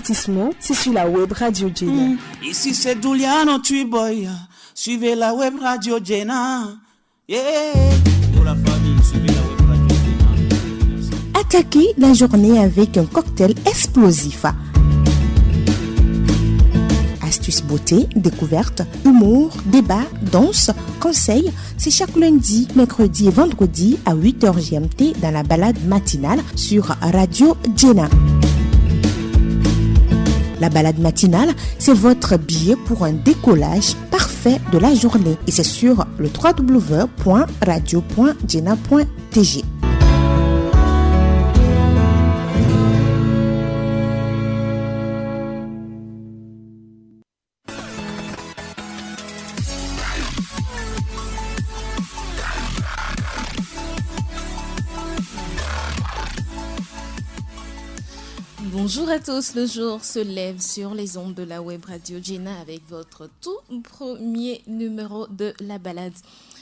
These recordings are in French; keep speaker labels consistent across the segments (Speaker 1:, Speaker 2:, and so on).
Speaker 1: divertissement, c'est sur la web radio Jena.
Speaker 2: Ici c'est Douliano Triboy. Suivez la web radio Jena. Yeah. Pour la famille, suivez la web radio Jena.
Speaker 1: Attaquez la journée avec un cocktail explosif. Astuces beauté, découverte, humour, débat, danse, conseils, c'est chaque lundi, mercredi et vendredi à 8h GMT dans la balade matinale sur Radio Jena. La balade matinale, c'est votre billet pour un décollage parfait de la journée et c'est sur le www.radio.jena.tg.
Speaker 3: Bonjour à tous, le jour se lève sur les ondes de la web radio Jena avec votre tout premier numéro de la balade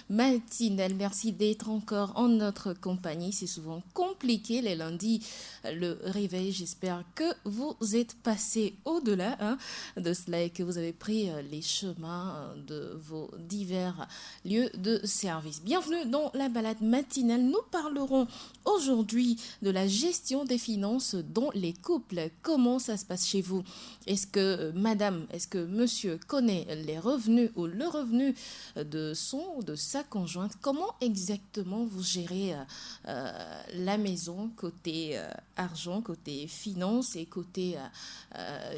Speaker 3: matinale. Merci d'être encore en notre compagnie. C'est souvent compliqué les lundis, le réveil. J'espère que vous êtes passé au-delà de cela et que vous avez pris les chemins de vos divers lieux de service. Bienvenue dans la balade matinale. Nous parlerons aujourd'hui de la gestion des finances dans les couples. Comment ça se passe chez vous? Est-ce que madame, est-ce que monsieur connaît les revenus ou le revenu de son ou de sa conjointe? Comment exactement vous gérez la maison côté argent, côté finance et côté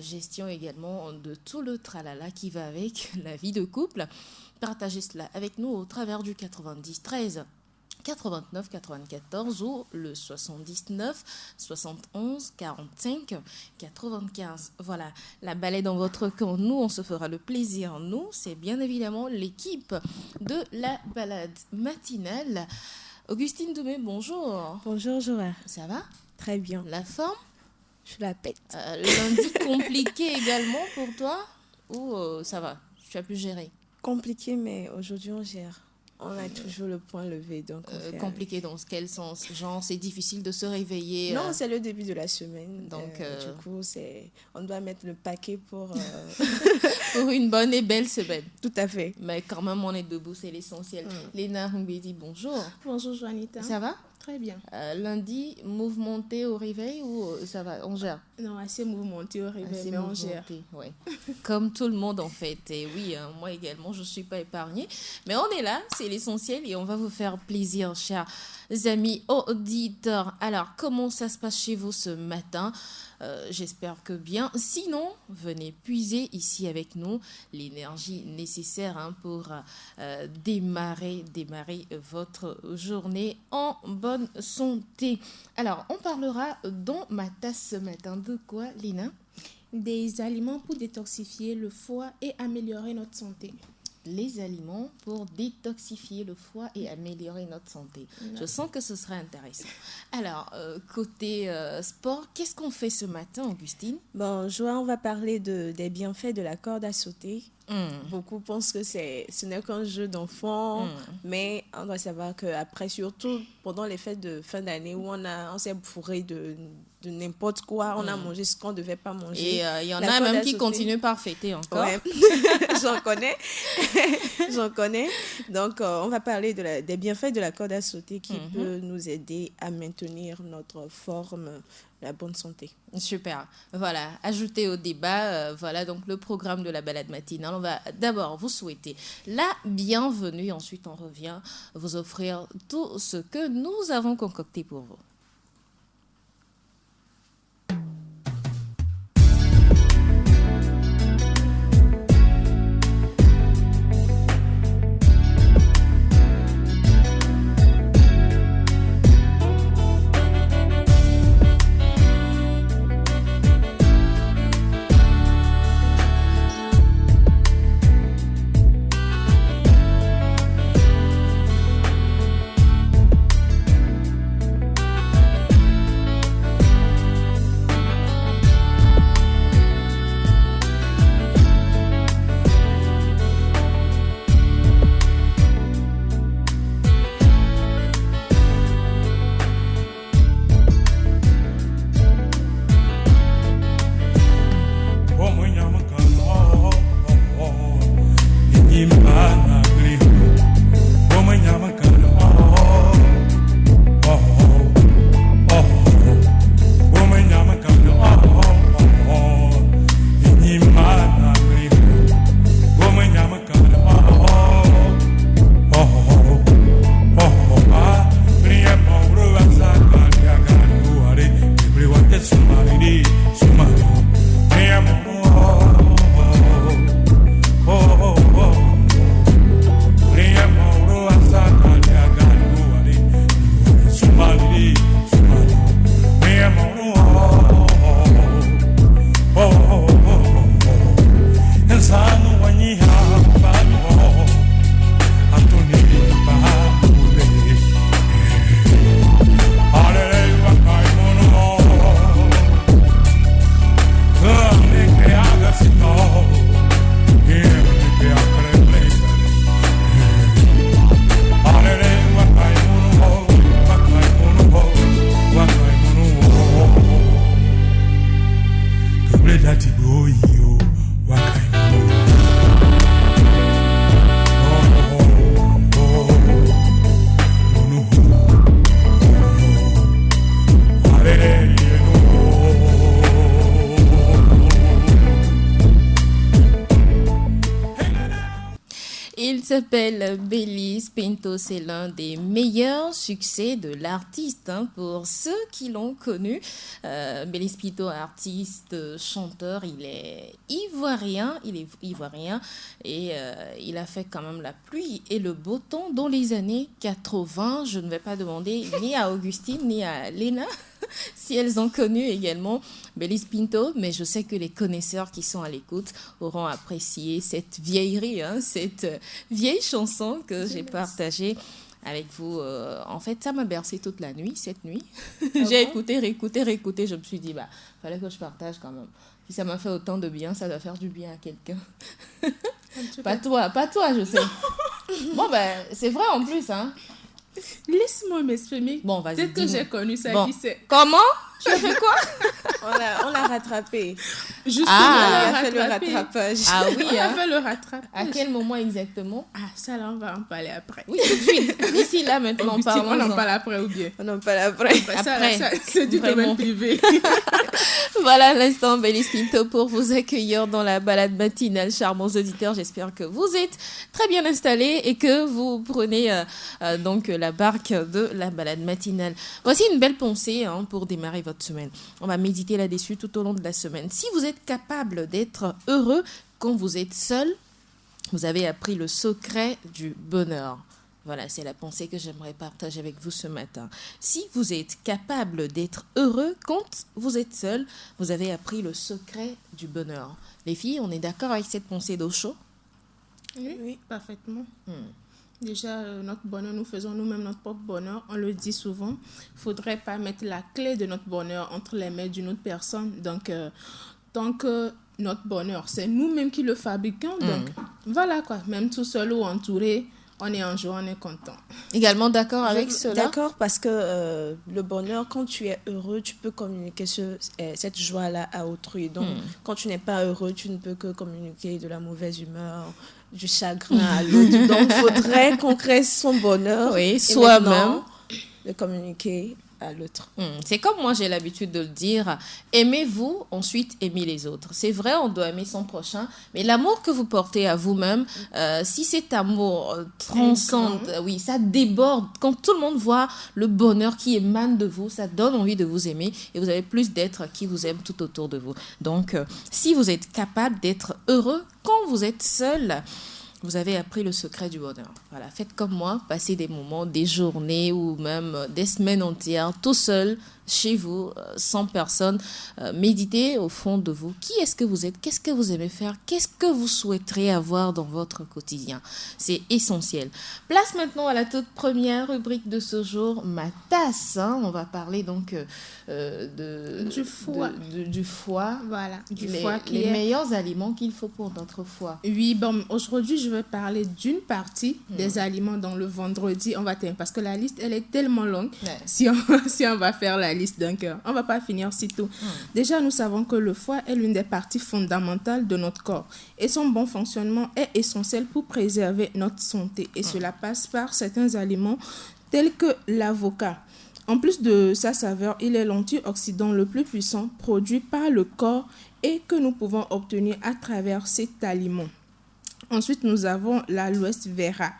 Speaker 3: gestion également de tout le tralala qui va avec la vie de couple? Partagez cela avec nous au travers du 90 13 89 94 ou le 79 71 45 95. Voilà, la balade dans votre camp. Nous, on se fera le plaisir. Nous, c'est bien évidemment l'équipe de la balade matinale. Augustine Doumé, bonjour.
Speaker 4: Bonjour, Joël.
Speaker 3: Ça va?
Speaker 4: Très bien.
Speaker 3: La forme?
Speaker 4: Je la pète.
Speaker 3: Lundi compliqué également pour toi? Ou ça va? Tu as pu gérer?
Speaker 4: Compliqué, mais aujourd'hui, on gère. On a toujours le point levé, donc
Speaker 3: compliqué dans quel sens? Genre, c'est difficile de se réveiller?
Speaker 4: Non, c'est le début de la semaine.
Speaker 3: Donc,
Speaker 4: du coup, on doit mettre le paquet pour...
Speaker 3: pour une bonne et belle semaine.
Speaker 4: Tout à fait.
Speaker 3: Mais quand même, on est debout, c'est l'essentiel. Léna Rumbedi, bonjour.
Speaker 5: Bonjour, Joanita.
Speaker 3: Ça va?
Speaker 5: Très bien.
Speaker 3: Lundi, mouvementé au réveil ou ça va? On gère?
Speaker 5: Non, assez mouvementé au réveil, mais on gère.
Speaker 3: Ouais. Comme tout le monde, en fait. Et oui, moi également, je ne suis pas épargnée. Mais on est là, c'est l'essentiel et on va vous faire plaisir, chers amis auditeurs. Alors, comment ça se passe chez vous ce matin? J'espère que bien. Sinon, venez puiser ici avec nous l'énergie nécessaire pour démarrer votre journée en bonne santé. Alors, on parlera dans ma tasse ce matin de quoi, Lina?
Speaker 5: Des aliments pour détoxifier le foie et améliorer notre santé.
Speaker 3: Les aliments pour détoxifier le foie et améliorer notre santé. Je sens que ce sera intéressant. Alors, côté sport, qu'est-ce qu'on fait ce matin, Augustine?
Speaker 4: Bon, Joël, on va parler des bienfaits de la corde à sauter. Beaucoup pensent que ce n'est qu'un jeu d'enfant, mais on doit savoir qu'après, surtout pendant les fêtes de fin d'année où on s'est bourré de n'importe quoi, on a mangé ce qu'on ne devait pas manger.
Speaker 3: Et il y en a même qui continuent par fêter encore.
Speaker 4: Ouais. J'en connais. Donc, on va parler des bienfaits de la corde à sauter qui peut nous aider à maintenir notre forme, la bonne santé.
Speaker 3: Super. Voilà, ajouté au débat, voilà donc le programme de la balade matinale. On va d'abord vous souhaiter la bienvenue. Ensuite, on revient vous offrir tout ce que nous avons concocté pour vous. Il s'appelle Bellis Pinto, c'est l'un des meilleurs succès de l'artiste, pour ceux qui l'ont connu. Bellis Pinto, artiste, chanteur, il est ivoirien et il a fait quand même la pluie et le beau temps dans les années 80. Je ne vais pas demander ni à Augustine ni à Léna si elles ont connu également Bellis Pinto, mais je sais que les connaisseurs qui sont à l'écoute auront apprécié cette vieillerie, cette vieille chanson que j'ai partagée avec vous. En fait, ça m'a bercé toute la nuit, cette nuit. J'ai écouté, réécouté, je me suis dit, fallait que je partage quand même. Si ça m'a fait autant de bien, ça doit faire du bien à quelqu'un. Pas toi, je sais. Bon, c'est vrai en plus,
Speaker 5: Laisse-moi m'exprimer.
Speaker 3: Bon, vas-y.
Speaker 5: Peut-être que j'ai connu ça.
Speaker 3: Bon.
Speaker 5: Qui sait?
Speaker 3: Comment? Tu as fait quoi?
Speaker 4: On l'a rattrapé.
Speaker 5: Justement,
Speaker 4: on a fait le rattrapage.
Speaker 3: Ah oui,
Speaker 5: on a fait le rattrapage.
Speaker 3: À quel moment exactement?
Speaker 5: Ah, ça là, on va en parler après.
Speaker 3: Oui, tout de suite. D'ici là, maintenant,
Speaker 5: on en parle après ou bien?
Speaker 4: On en parle après.
Speaker 5: Ça, c'est du domaine privé.
Speaker 3: Voilà l'instant Bellis Pinto pour vous accueillir dans la balade matinale. Charmants auditeurs, j'espère que vous êtes très bien installés et que vous prenez donc la barque de la balade matinale. Voici une belle pensée pour démarrer votre semaine. On va méditer là-dessus tout au long de la semaine. Si vous êtes capable d'être heureux quand vous êtes seul, vous avez appris le secret du bonheur. Voilà, c'est la pensée que j'aimerais partager avec vous ce matin. Si vous êtes capable d'être heureux quand vous êtes seul, vous avez appris le secret du bonheur. Les filles, on est d'accord avec cette pensée d'Osho?
Speaker 5: Oui, parfaitement. Déjà, notre bonheur, nous faisons nous-mêmes notre propre bonheur. On le dit souvent. Il ne faudrait pas mettre la clé de notre bonheur entre les mains d'une autre personne. Donc, tant que notre bonheur, c'est nous-mêmes qui le fabriquons. Donc, voilà quoi. Même tout seul ou entouré, on est en joie, on est content.
Speaker 3: Également d'accord avec cela?
Speaker 4: D'accord, parce que le bonheur, quand tu es heureux, tu peux communiquer cette joie-là à autrui. Donc, quand tu n'es pas heureux, tu ne peux que communiquer de la mauvaise humeur, du chagrin à l'autre. Donc, il faudrait qu'on crée son bonheur.
Speaker 3: Oui, soi-même.
Speaker 4: De communiquer à l'autre.
Speaker 3: C'est comme moi, j'ai l'habitude de le dire. Aimez-vous, ensuite aimez les autres. C'est vrai, on doit aimer son prochain, mais l'amour que vous portez à vous-même, si cet amour transcende, oui, ça déborde. Quand tout le monde voit le bonheur qui émane de vous, ça donne envie de vous aimer et vous avez plus d'êtres qui vous aiment tout autour de vous. Donc, si vous êtes capable d'être heureux quand vous êtes seul, vous avez appris le secret du bonheur. Voilà, faites comme moi, passez des moments, des journées ou même des semaines entières tout seul, chez vous, sans personne. Méditez au fond de vous. Qui est-ce que vous êtes? Qu'est-ce que vous aimez faire? Qu'est-ce que vous souhaiterez avoir dans votre quotidien? C'est essentiel. Place maintenant à la toute première rubrique de ce jour, ma tasse. On va parler donc
Speaker 5: du foie.
Speaker 3: Du foie.
Speaker 5: Voilà, du
Speaker 3: foie qui est... Les meilleurs aliments qu'il faut pour notre foie.
Speaker 5: Oui, bon, aujourd'hui, je vais parler d'une partie des aliments dans le vendredi. On va terminer parce que la liste, elle est tellement longue. Ouais. Si on va faire la liste d'un cœur, on ne va pas finir si tôt. Déjà, nous savons que le foie est l'une des parties fondamentales de notre corps et son bon fonctionnement est essentiel pour préserver notre santé. Et cela passe par certains aliments tels que l'avocat. En plus de sa saveur, il est l'antioxydant le plus puissant produit par le corps et que nous pouvons obtenir à travers cet aliment. Ensuite, nous avons l'aloès vera.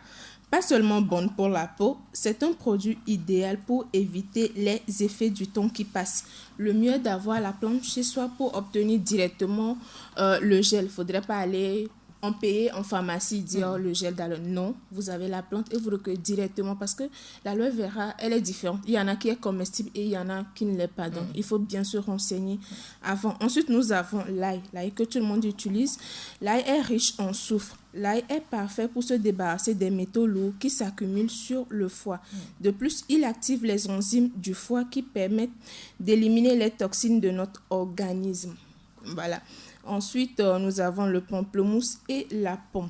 Speaker 5: Pas seulement bonne pour la peau, c'est un produit idéal pour éviter les effets du temps qui passe. Le mieux est d'avoir la plante chez soi pour obtenir directement le gel. Il ne faudrait pas aller en payer en pharmacie, dire le gel d'aloe. Non, vous avez la plante et vous recueillez directement parce que l'aloe vera, elle est différente. Il y en a qui est comestible et il y en a qui ne l'est pas. Donc, il faut bien se renseigner avant. Ensuite, nous avons l'ail que tout le monde utilise. L'ail est riche en soufre. L'ail est parfait pour se débarrasser des métaux lourds qui s'accumulent sur le foie. De plus, il active les enzymes du foie qui permettent d'éliminer les toxines de notre organisme. Voilà. Ensuite, nous avons le pamplemousse et la pomme.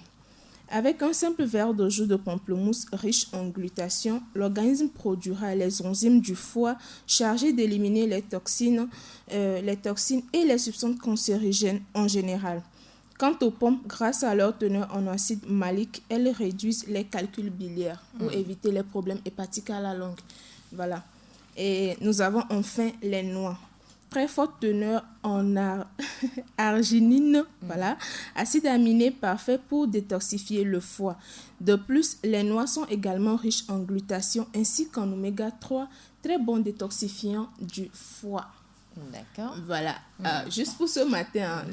Speaker 5: Avec un simple verre de jus de pamplemousse riche en glutathion, l'organisme produira les enzymes du foie chargées d'éliminer les toxines et les substances cancérigènes en général. Quant aux pommes, grâce à leur teneur en acide malique, elles réduisent les calculs biliaires pour éviter les problèmes hépatiques à la longue. Voilà. Et nous avons enfin les noix. Très forte teneur en arginine, voilà, acide aminé parfait pour détoxifier le foie. De plus, les noix sont également riches en glutathion ainsi qu'en oméga 3, très bon détoxifiant du foie.
Speaker 3: D'accord.
Speaker 5: Voilà. Juste pour ce matin,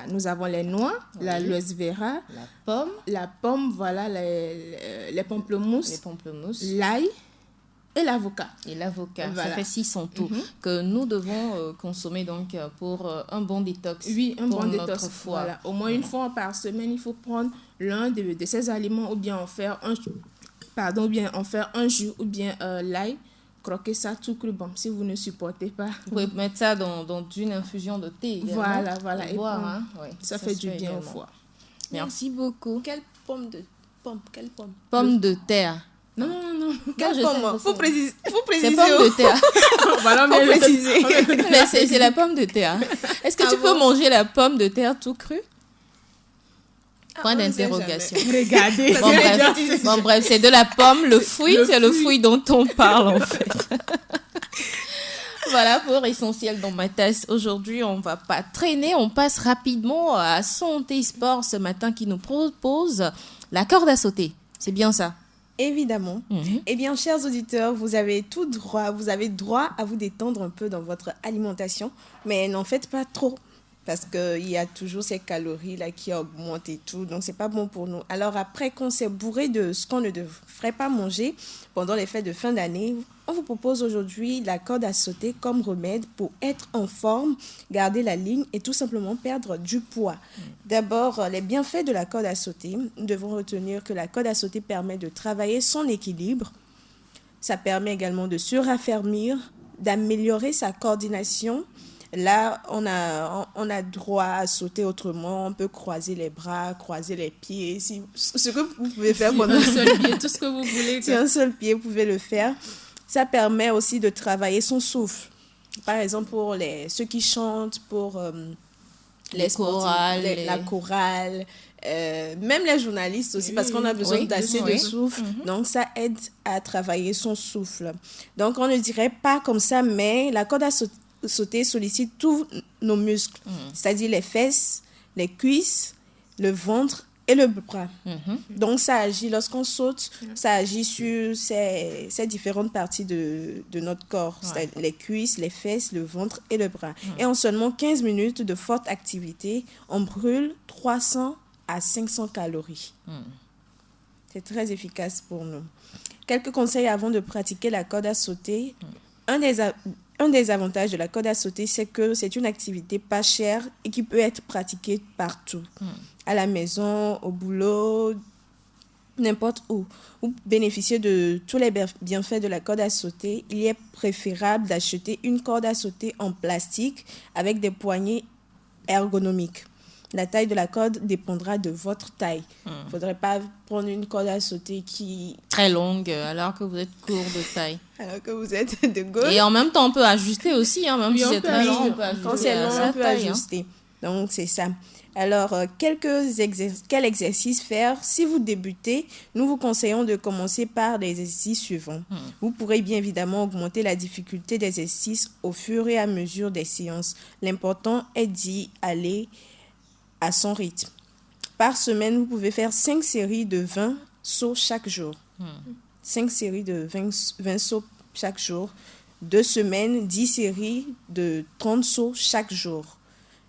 Speaker 5: nous avons les noix, l'aloe vera, la pomme, voilà, les pamplemousses, l'ail. Et l'avocat.
Speaker 3: Voilà. Ça fait 6 en tout que nous devons consommer donc pour un bon détox.
Speaker 5: Oui, un bon détox.
Speaker 3: Foie.
Speaker 5: Voilà. Au moins une fois par semaine, il faut prendre l'un de ces aliments ou bien en faire un jus ou bien l'ail. Croquer ça tout cru. Bon, si vous ne supportez pas.
Speaker 3: Vous pouvez mettre ça dans une infusion de thé.
Speaker 5: Voilà.
Speaker 3: Et boire,
Speaker 5: ça fait du bien au foie.
Speaker 3: Merci beaucoup.
Speaker 4: Quelle pomme?
Speaker 3: Pomme de terre.
Speaker 5: Non.
Speaker 4: Quelle pomme? Faut préciser.
Speaker 3: C'est pomme de terre.
Speaker 5: Voilà,
Speaker 4: faut préciser.
Speaker 3: Mais c'est la pomme de terre. Est-ce que tu peux manger la pomme de terre tout cru? Point d'interrogation.
Speaker 5: Regardez.
Speaker 3: Bon, bref, c'est de la pomme, le fruit, c'est le fruit dont on parle en fait. Voilà pour Essentiel dans ma tasse. Aujourd'hui, on ne va pas traîner, on passe rapidement à Santé Sport ce matin qui nous propose la corde à sauter. C'est bien ça?
Speaker 4: Évidemment. Eh bien, chers auditeurs, vous avez droit à vous détendre un peu dans votre alimentation, mais n'en faites pas trop, parce qu'il y a toujours ces calories-là qui augmentent et tout, donc c'est pas bon pour nous. Alors après qu'on s'est bourré de ce qu'on ne devrait pas manger pendant les fêtes de fin d'année, on vous propose aujourd'hui la corde à sauter comme remède pour être en forme, garder la ligne et tout simplement perdre du poids. D'abord, les bienfaits de la corde à sauter. Nous devons retenir que la corde à sauter permet de travailler son équilibre. Ça permet également de se raffermir, d'améliorer sa coordination. Là, on a droit à sauter autrement. On peut croiser les bras, croiser les pieds. Ce que vous pouvez faire pendant
Speaker 5: un seul pied, tout ce que vous voulez.
Speaker 4: Si un seul pied, vous pouvez le faire. Ça permet aussi de travailler son souffle. Par exemple, pour ceux qui chantent, pour
Speaker 3: les chorales,
Speaker 4: la chorale, même les journalistes aussi, parce qu'on a besoin d'assez de souffle. Donc, ça aide à travailler son souffle. Donc, on ne dirait pas comme ça, mais la corde à sauter sollicite tous nos muscles, c'est-à-dire les fesses, les cuisses, le ventre et le bras. Donc, ça agit, lorsqu'on saute, ça agit sur ces différentes parties de notre corps, c'est-à-dire les cuisses, les fesses, le ventre et le bras. Et en seulement 15 minutes de forte activité, on brûle 300 à 500 calories. C'est très efficace pour nous. Quelques conseils avant de pratiquer la corde à sauter. Un des avantages de la corde à sauter, c'est que c'est une activité pas chère et qui peut être pratiquée partout. À la maison, au boulot, n'importe où. Vous bénéficiez de tous les bienfaits de la corde à sauter. Il est préférable d'acheter une corde à sauter en plastique avec des poignées ergonomiques. La taille de la corde dépendra de votre taille. Il ne faudrait pas prendre une corde à sauter qui...
Speaker 3: très longue, alors que vous êtes court de taille.
Speaker 4: Alors que vous êtes de gauche.
Speaker 3: Et en même temps, on peut ajuster aussi. Même si c'est très long, on peut ajuster.
Speaker 4: Quand c'est long, on peut ajuster. Donc, c'est ça. Alors, quel exercice faire? Si vous débutez, nous vous conseillons de commencer par les exercices suivants. Vous pourrez bien évidemment augmenter la difficulté des exercices au fur et à mesure des séances. L'important est d'y aller à son rythme. Par semaine, vous pouvez faire 5 séries de 20 sauts chaque jour. 5 séries de 20 sauts chaque jour. 2 semaines, 10 séries de 30 sauts chaque jour.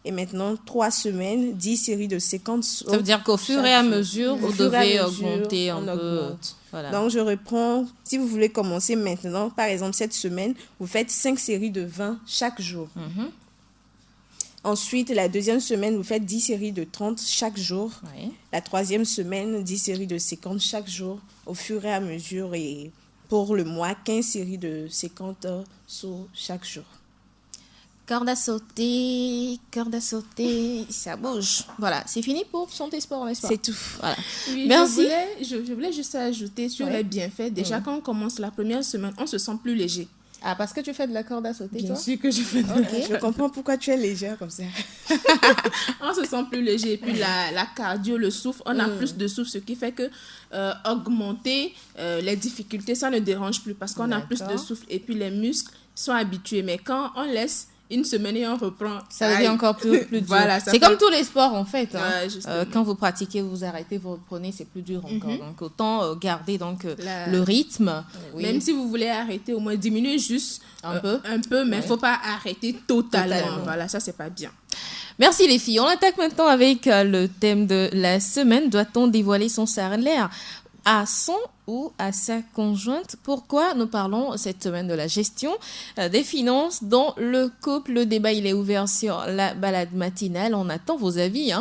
Speaker 4: Et maintenant, 3 semaines, 10 séries de 50 sauts.
Speaker 3: Ça veut dire qu'au fur et à mesure, vous devez augmenter un peu. Voilà.
Speaker 4: Donc, je reprends. Si vous voulez commencer maintenant, par exemple, cette semaine, vous faites 5 séries de 20 chaque jour. Ensuite, la deuxième semaine, vous faites 10 séries de 30 chaque jour. La troisième semaine, 10 séries de 50 chaque jour, au fur et à mesure. Et pour le mois, 15 séries de 50 sauts chaque jour.
Speaker 3: corde à sauter, ça bouge. Voilà, c'est fini pour Santé Sport, n'est-ce pas?
Speaker 4: C'est tout.
Speaker 3: Voilà.
Speaker 5: Oui,
Speaker 3: Merci.
Speaker 5: Je voulais juste ajouter sur les bienfaits. Déjà, quand on commence la première semaine, on se sent plus léger.
Speaker 3: Ah, parce que tu fais de la corde à sauter,
Speaker 5: Bien
Speaker 3: toi?
Speaker 5: sûr que je fais de
Speaker 4: Je comprends pourquoi tu es légère comme ça.
Speaker 5: On se sent plus léger. Et puis la cardio, le souffle, on a plus de souffle, ce qui fait que augmenter les difficultés, ça ne dérange plus parce qu'on a plus de souffle. Et puis les muscles sont habitués. Mais quand on laisse une semaine et on reprend,
Speaker 3: ça devient encore plus dur.
Speaker 5: Voilà,
Speaker 3: c'est comme tous les sports en fait.
Speaker 5: Quand
Speaker 3: vous pratiquez, vous arrêtez, vous reprenez, c'est plus dur encore. Donc autant garder le rythme. Oui.
Speaker 5: Même si vous voulez arrêter, au moins diminuer juste un peu, mais il ne faut pas arrêter totalement. Voilà, ça c'est pas bien.
Speaker 3: Merci les filles. On attaque maintenant avec le thème de la semaine. Doit-on dévoiler son salaire à son ou à sa conjointe? Pourquoi nous parlons cette semaine de la gestion des finances dans le couple? Le débat, il est ouvert sur la balade matinale. On attend vos avis,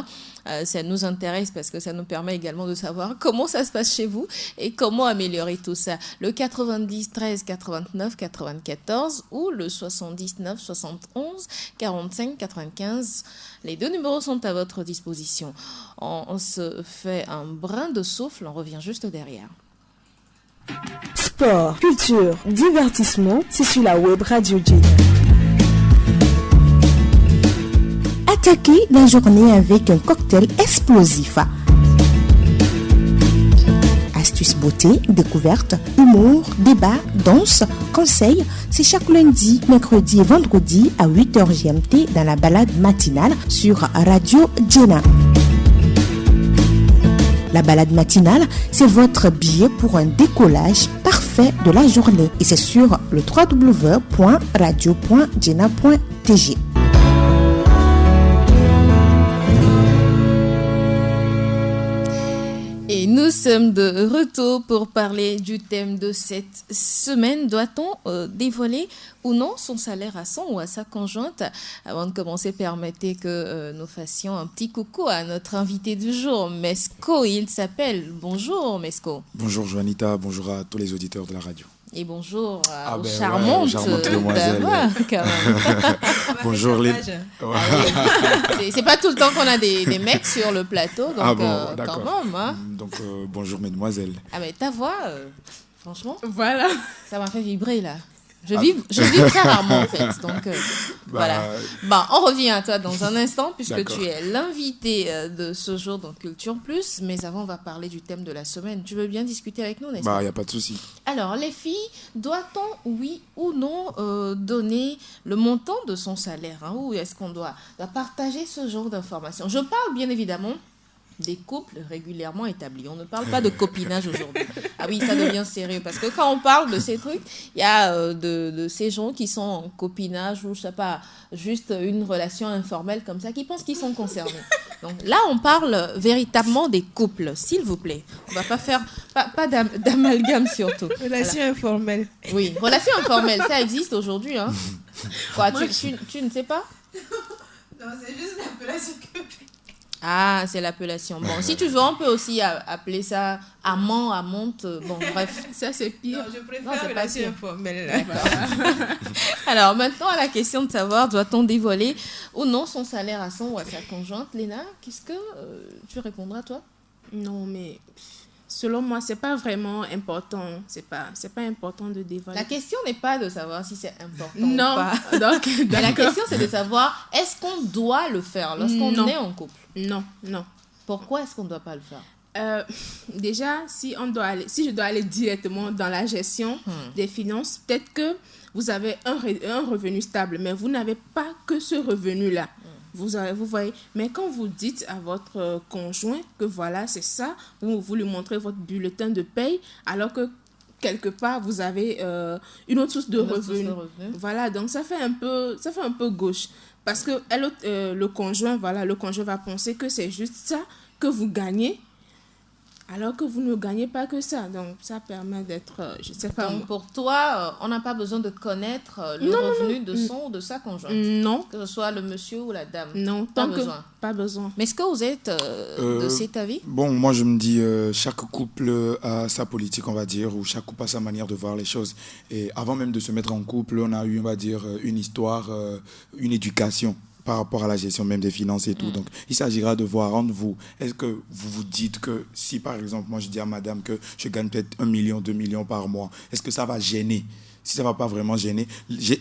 Speaker 3: ça nous intéresse parce que ça nous permet également de savoir comment ça se passe chez vous et comment améliorer tout ça. Le 90 13 89 94 ou le 79 71 45 95. Les deux numéros sont à votre disposition. On se fait un brin de souffle, on revient juste derrière.
Speaker 6: Sport, culture, divertissement, c'est sur la web Radio Jena.
Speaker 1: Attaquez la journée avec un cocktail explosif. Astuces beauté, découverte, humour, débat, danse, conseils, c'est chaque lundi, mercredi et vendredi à 8h GMT dans la balade matinale sur Radio Jena. La balade matinale, c'est votre billet pour un décollage parfait de la journée. Et c'est sur le www.radio.jena.tg.
Speaker 3: Et nous sommes de retour pour parler du thème de cette semaine. Doit-on dévoiler ou non son salaire à son ou à sa conjointe? Avant de commencer, permettez que nous fassions un petit coucou à notre invité du jour, Mesco. Il s'appelle. Bonjour Mesco.
Speaker 7: Bonjour Joanita, bonjour à tous les auditeurs de la radio.
Speaker 3: Et bonjour aux charmantes
Speaker 7: demoiselles. Bonjour les...
Speaker 3: C'est pas tout le temps qu'on a des mecs sur le plateau, donc
Speaker 7: d'accord.
Speaker 3: Quand même.
Speaker 7: Donc bonjour mesdemoiselles.
Speaker 3: Ah mais ta voix, franchement,
Speaker 5: voilà,
Speaker 3: ça m'a fait vibrer là. Je vis très rarement en fait, donc voilà. On revient à toi dans un instant puisque tu es l'invité de ce jour dans Culture Plus. Mais avant, on va parler du thème de la semaine. Tu veux bien discuter avec nous, n'est-ce pas?
Speaker 7: Il n'y a pas de souci.
Speaker 3: Alors, les filles, doit-on, oui ou non, donner le montant de son salaire, ou est-ce qu'on doit partager ce genre d'informations? Je parle bien évidemment des couples régulièrement établis. On ne parle pas de copinage aujourd'hui. Ah oui, ça devient sérieux. Parce que quand on parle de ces trucs, il y a de ces gens qui sont en copinage ou, je sais pas, juste une relation informelle comme ça, qui pensent qu'ils sont concernés. Donc là, on parle véritablement des couples, s'il vous plaît. On va pas faire, pas d'amalgame surtout.
Speaker 4: Relation informelle.
Speaker 3: Oui, relation informelle, ça existe aujourd'hui. Quoi, tu ne sais pas?
Speaker 4: Non, c'est juste l'appellation que...
Speaker 3: Ah, c'est l'appellation. Bon, si tu veux, on peut aussi appeler ça amant, amante. Bon, bref.
Speaker 5: Ça, c'est pire.
Speaker 4: Non, je préfère relation informelle.
Speaker 3: Alors, maintenant, à la question de savoir, doit-on dévoiler ou non son salaire à son ou à sa conjointe? Léna, qu'est-ce que tu répondras, toi?
Speaker 5: Non, mais... Selon moi, c'est pas vraiment important. C'est pas important de dévoiler.
Speaker 3: La question n'est pas de savoir si c'est important ou
Speaker 5: non.
Speaker 3: pas. Mais la question, c'est de savoir, est-ce qu'on doit le faire lorsqu'on est en couple?
Speaker 5: Non.
Speaker 3: Pourquoi est-ce qu'on ne doit pas le faire?
Speaker 5: Déjà, si je dois aller directement dans la gestion des finances, peut-être que vous avez un revenu stable, mais vous n'avez pas que ce revenu-là. Vous voyez, mais quand vous dites à votre conjoint que voilà, c'est ça, vous lui montrez votre bulletin de paye, alors que quelque part, vous avez une autre source de revenus. Voilà, donc ça fait un peu gauche. Parce que le conjoint va penser que c'est juste ça que vous gagnez, Alors que vous ne gagnez pas que ça. Donc, ça permet d'être, je sais pas.
Speaker 3: Donc, pour toi, on n'a pas besoin de connaître le revenu de son ou de sa conjointe.
Speaker 5: Non.
Speaker 3: Que ce soit le monsieur ou la dame.
Speaker 5: Non,
Speaker 3: pas besoin.
Speaker 5: Pas besoin.
Speaker 3: Mais est-ce que vous êtes de cet avis?
Speaker 7: Bon, moi je me dis, chaque couple a sa politique, on va dire, ou chaque couple a sa manière de voir les choses. Et avant même de se mettre en couple, on a eu, on va dire, une histoire, une éducation par rapport à la gestion même des finances et tout. Donc, il s'agira de voir entre vous, est-ce que vous vous dites que si, par exemple, moi je dis à madame que je gagne peut-être 1 million, 2 millions par mois, est-ce que ça va gêner? Si ça ne va pas vraiment gêner.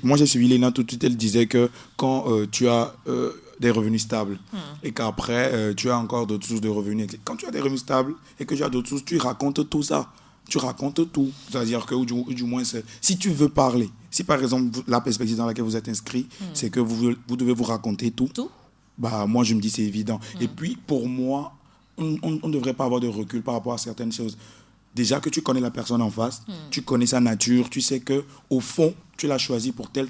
Speaker 7: Moi, j'ai suivi Léna tout de suite, elle disait que quand tu as des revenus stables et qu'après, tu as encore d'autres sources de revenus. Quand tu as des revenus stables et que tu as d'autres sources, tu racontes tout ça. Tu racontes tout. C'est-à-dire que, ou du moins, si tu veux parler, si par exemple, la perspective dans laquelle vous êtes inscrit, c'est que vous devez vous raconter tout. Bah, moi, je me dis c'est évident. Et puis, pour moi, on ne devrait pas avoir de recul par rapport à certaines choses. Déjà que tu connais la personne en face, tu connais sa nature, tu sais qu'au fond, tu l'as choisi pour telle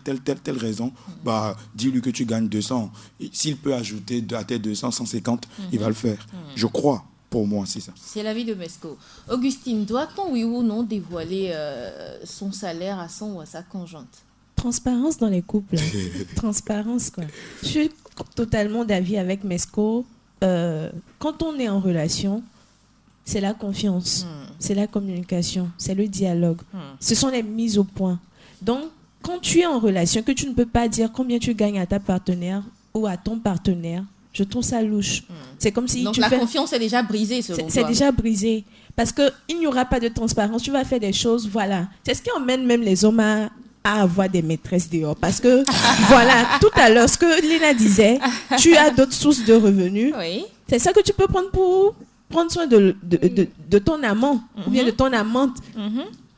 Speaker 7: raison, bah, dis-lui que tu gagnes 200. Et s'il peut ajouter à tes 200, 150, il va le faire. Je crois. Pour moi, c'est ça.
Speaker 3: C'est l'avis de Mesco. Augustine, doit-on, oui ou non, dévoiler son salaire à son ou à sa conjointe?
Speaker 4: Transparence dans les couples. Transparence, quoi. Je suis totalement d'avis avec Mesco. Quand on est en relation, c'est la confiance, c'est la communication, c'est le dialogue. Ce sont les mises au point. Donc, quand tu es en relation, que tu ne peux pas dire combien tu gagnes à ta partenaire ou à ton partenaire, je trouve ça louche. C'est comme si
Speaker 3: donc la confiance est déjà brisée selon toi.
Speaker 4: C'est déjà brisé. Parce qu'il n'y aura pas de transparence. Tu vas faire des choses, voilà. C'est ce qui emmène même les hommes à avoir des maîtresses dehors. Parce que, voilà, tout à l'heure, ce que Léna disait, tu as d'autres sources de revenus.
Speaker 3: Oui.
Speaker 4: C'est ça que tu peux prendre pour prendre soin de ton amant ou bien de ton amante.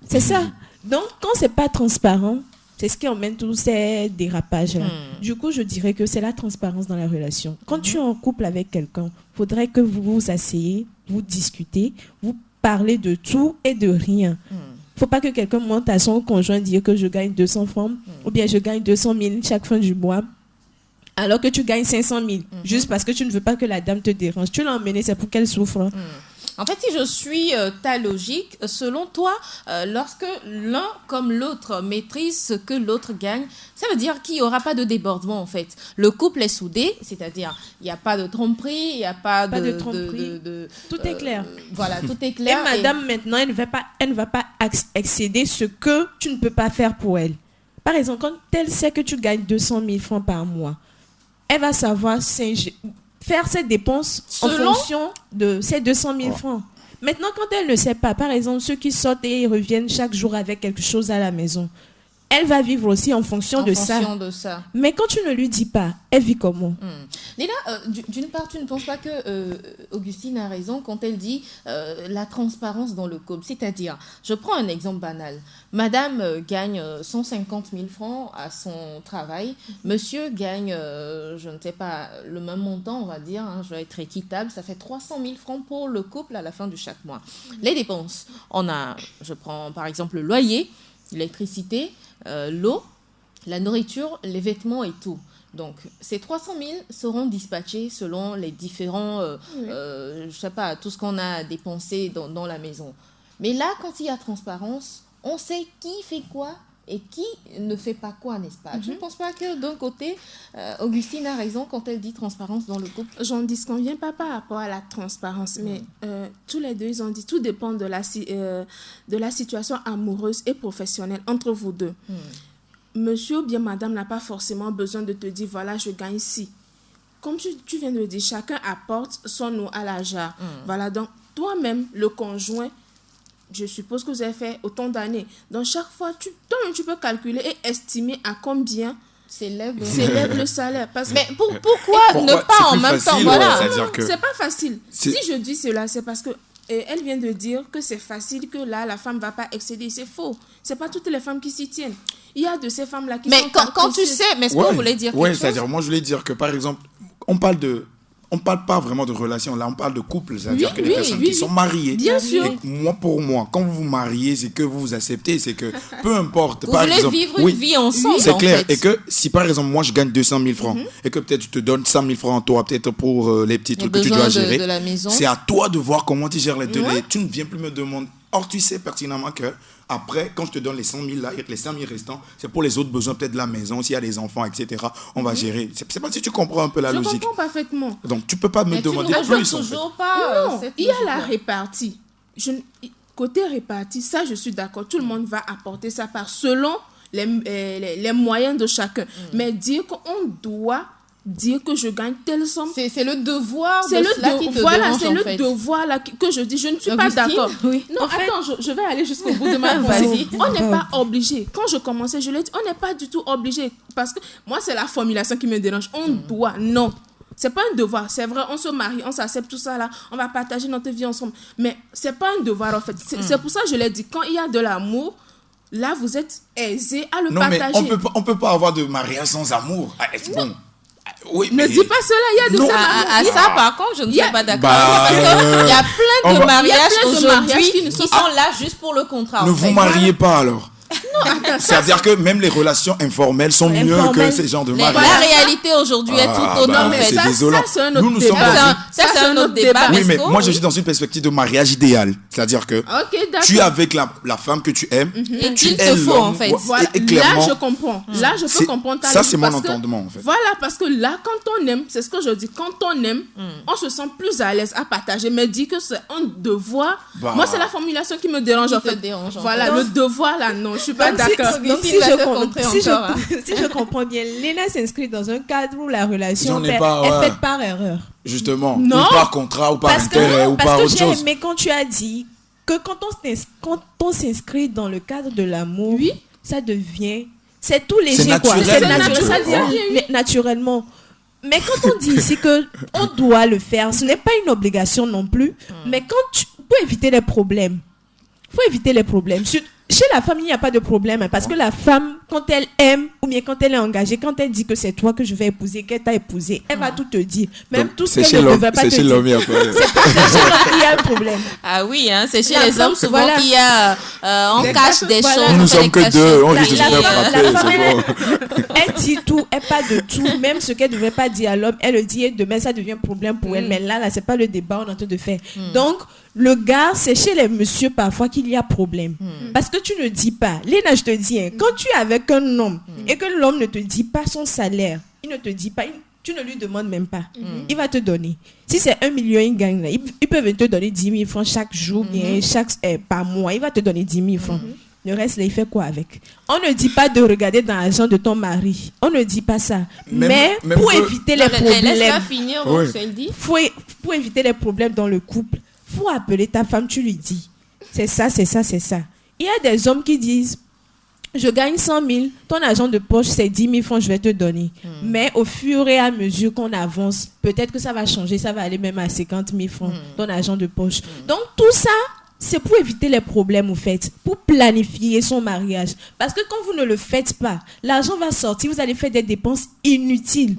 Speaker 4: C'est ça. Donc, quand c'est pas transparent, c'est ce qui emmène tous ces dérapages-là. Du coup, je dirais que c'est la transparence dans la relation. Quand tu es en couple avec quelqu'un, il faudrait que vous vous asseyez, vous discutez, vous parlez de tout et de rien. Il ne faut pas que quelqu'un monte à son conjoint dire que je gagne 200 francs ou bien je gagne 200 000 chaque fin du mois alors que tu gagnes 500 000 juste parce que tu ne veux pas que la dame te dérange. Tu l'as emmenée, c'est pour qu'elle souffre.
Speaker 3: En fait, si je suis ta logique, selon toi, lorsque l'un comme l'autre maîtrise ce que l'autre gagne, ça veut dire qu'il n'y aura pas de débordement en fait. Le couple est soudé, c'est-à-dire il n'y a pas de tromperie, il n'y a pas de tromperie.
Speaker 4: Tout est clair.
Speaker 3: Voilà, tout est clair.
Speaker 4: Et madame, maintenant, elle ne va pas excéder ce que tu ne peux pas faire pour elle. Par exemple, quand elle sait que tu gagnes 200 000 francs par mois, elle va savoir faire ses dépenses en fonction de ces 200 000 francs. Maintenant, quand elle ne sait pas, par exemple, ceux qui sortent et reviennent chaque jour avec quelque chose à la maison, elle va vivre aussi en fonction de ça. Mais quand tu ne lui dis pas, elle vit comment?
Speaker 3: Léna, d'une part, tu ne penses pas que Augustine a raison quand elle dit la transparence dans le couple. C'est-à-dire, je prends un exemple banal. Madame gagne 150 000 francs à son travail. Monsieur gagne, je ne sais pas, le même montant, on va dire. Je vais être équitable. Ça fait 300 000 francs pour le couple à la fin de chaque mois. Les dépenses, je prends par exemple le loyer, l'électricité, l'eau, la nourriture, les vêtements et tout. Donc, ces 300 000 seront dispatchés selon les différents, je sais pas, tout ce qu'on a dépensé dans la maison. Mais là, quand il y a transparence, on sait qui fait quoi et qui ne fait pas quoi, n'est-ce pas? Je ne pense pas que d'un côté, Augustine a raison quand elle dit transparence dans le couple.
Speaker 5: J'en disconviens pas par rapport à la transparence, mais tous les deux, ils ont dit tout dépend de la situation amoureuse et professionnelle entre vous deux. Monsieur ou bien madame n'a pas forcément besoin de te dire voilà, je gagne ici. Comme tu viens de le dire, chacun apporte son eau à la jarre. Voilà, donc toi-même, le conjoint, je suppose que vous avez fait autant d'années. Donc chaque fois, toi-même, tu peux calculer et estimer à combien s'élève le salaire. Mais
Speaker 3: pourquoi ne pas en même temps? Voilà.
Speaker 5: C'est pas facile. Si je dis cela, c'est parce que elle vient de dire que c'est facile, que là, la femme ne va pas excéder. C'est faux. Ce n'est pas toutes les femmes qui s'y tiennent. Il y a de ces femmes-là qui sont...
Speaker 3: Mais quand tu sais, mais est-ce que vous voulez dire quelque chose?
Speaker 7: Oui, c'est-à-dire, moi, je voulais dire que, par exemple, on parle de... on ne parle pas vraiment de relation. Là, on parle de couple. C'est-à-dire que les personnes qui sont mariées.
Speaker 5: Bien sûr.
Speaker 7: Et pour moi, quand vous vous mariez, c'est que vous vous acceptez. C'est que peu importe.
Speaker 3: Vous
Speaker 7: par
Speaker 3: voulez
Speaker 7: exemple,
Speaker 3: vivre une vie ensemble,
Speaker 7: c'est clair.
Speaker 3: en fait.
Speaker 7: Et que si par exemple, moi, je gagne 200 000 francs et que peut-être je te donne 100 000 francs à toi, peut-être pour les petits trucs que tu dois gérer,
Speaker 3: de la maison.
Speaker 7: c'est à toi de voir comment tu gères les deux. Tu ne viens plus me demander. Or, tu sais pertinemment que après, quand je te donne les 100 000 là, les 100 000 restants, c'est pour les autres besoins, peut-être de la maison, s'il y a des enfants, etc. On va gérer. C'est pas si tu comprends un peu la logique.
Speaker 5: Je comprends parfaitement.
Speaker 7: Donc, tu peux pas me demander
Speaker 3: tu ne
Speaker 7: plus.
Speaker 3: toujours pas.
Speaker 5: Non, il y a la répartie. Côté répartie, ça, je suis d'accord. Tout le monde va apporter sa part selon les moyens de chacun. Mais dire qu'on doit dire que je gagne telle somme,
Speaker 3: c'est le devoir
Speaker 5: c'est
Speaker 3: de cela qui te dérange,
Speaker 5: c'est
Speaker 3: en
Speaker 5: le
Speaker 3: fait.
Speaker 5: devoir là que je dis. Je ne suis pas
Speaker 3: Augustine,
Speaker 5: d'accord.
Speaker 3: oui.
Speaker 5: Non, attends, je vais aller jusqu'au bout de ma pensée. On n'est pas obligé. Quand je commençais, je l'ai dit, on n'est pas du tout obligé. Parce que moi, c'est la formulation qui me dérange. On doit, non. C'est pas un devoir. C'est vrai, on se marie, on s'accepte, tout ça là. On va partager notre vie ensemble. Mais c'est pas un devoir, en fait. C'est pour ça que je l'ai dit. Quand il y a de l'amour, là, vous êtes aisé à le partager.
Speaker 7: Mais on peut pas avoir de mariage sans amour. Bon. Oui,
Speaker 5: ne dis pas cela, il y a de ça.
Speaker 3: À ça, par contre, je ne suis pas d'accord. Parce qu'il y a plein de mariages aujourd'hui qui sont là juste pour le contrat.
Speaker 7: Ne vous mariez pas alors.
Speaker 5: Non, attends,
Speaker 7: c'est-à-dire que même les relations informelles sont mieux que ces genres de mariages.
Speaker 3: La réalité aujourd'hui est tout autre, en fait.
Speaker 7: C'est désolant.
Speaker 5: Ça, c'est un autre débat.
Speaker 3: Ça, c'est un autre débat.
Speaker 7: Oui, mais moi, je suis dans une perspective de mariage idéal. C'est-à-dire que tu es avec la femme que tu aimes.
Speaker 3: Et qu'il te faut, en fait.
Speaker 5: Voilà. Là, je comprends. Là, je peux comprendre ta
Speaker 7: ça, c'est mon entendement, en fait.
Speaker 5: Voilà, parce que là, quand on aime, c'est ce que je dis, quand on aime, on se sent plus à l'aise à partager. Mais dit que c'est un devoir. Moi, c'est la formulation qui me dérange, en fait. Voilà, le devoir, là, non, je suis pas d'accord.
Speaker 4: Donc, si je comprends bien, Léna s'inscrit dans un cadre où la relation est faite par erreur.
Speaker 7: Justement,
Speaker 5: non.
Speaker 7: ou par contrat, ou par intérêt, ou par autre chose.
Speaker 4: Mais quand tu as dit que quand on s'inscrit dans le cadre de l'amour, ça devient... C'est tout léger, quoi. C'est naturel. Naturellement. Mais quand on dit ici qu'on doit le faire, ce n'est pas une obligation non plus. Mais pour éviter les problèmes, Chez la femme, il n'y a pas de problème, parce que la femme, quand elle aime, ou bien quand elle est engagée, quand elle dit que c'est toi que je vais épouser, qu'elle t'a épousé, elle va tout te dire. Même tout ce qu'elle ne devrait pas te dire.
Speaker 7: C'est chez l'homme, il y a problème.
Speaker 4: C'est pas chez l'homme qu'il y a le problème.
Speaker 3: Ah oui, c'est chez les hommes souvent qu'il y a... on cache des choses.
Speaker 7: Nous ne sommes que deux, on risque de se faire frapper.
Speaker 4: Elle dit tout, elle parle de tout, même ce qu'elle ne devrait pas dire à l'homme, elle le dit et demain ça devient un problème pour elle. Mais là, c'est pas le débat qu'on est en train de faire. Donc, le gars, c'est chez les messieurs parfois qu'il y a problème. Parce que tu ne dis pas. Léna, je te dis, quand tu es avec un homme et que l'homme ne te dit pas son salaire, il ne te dit pas, tu ne lui demandes même pas. Il va te donner. Si c'est 1 million, il gagne là. Il peut te donner 10 000 francs chaque jour, bien, par mois. Il va te donner 10 000 francs. Le reste, là, il fait quoi avec? On ne dit pas de regarder dans l'argent de ton mari. On ne dit pas ça. Mais pour éviter les problèmes...
Speaker 3: Laisse-la finir, donc, elle dit.
Speaker 4: Pour éviter les problèmes dans le couple, il faut appeler ta femme, tu lui dis. C'est ça, c'est ça, c'est ça. Il y a des hommes qui disent, je gagne 100 000, ton argent de poche, c'est 10 000 francs, je vais te donner. Mais au fur et à mesure qu'on avance, peut-être que ça va changer, ça va aller même à 50 000 francs, ton argent de poche. Donc tout ça, c'est pour éviter les problèmes, au fait, pour planifier son mariage. Parce que quand vous ne le faites pas, l'argent va sortir, vous allez faire des dépenses inutiles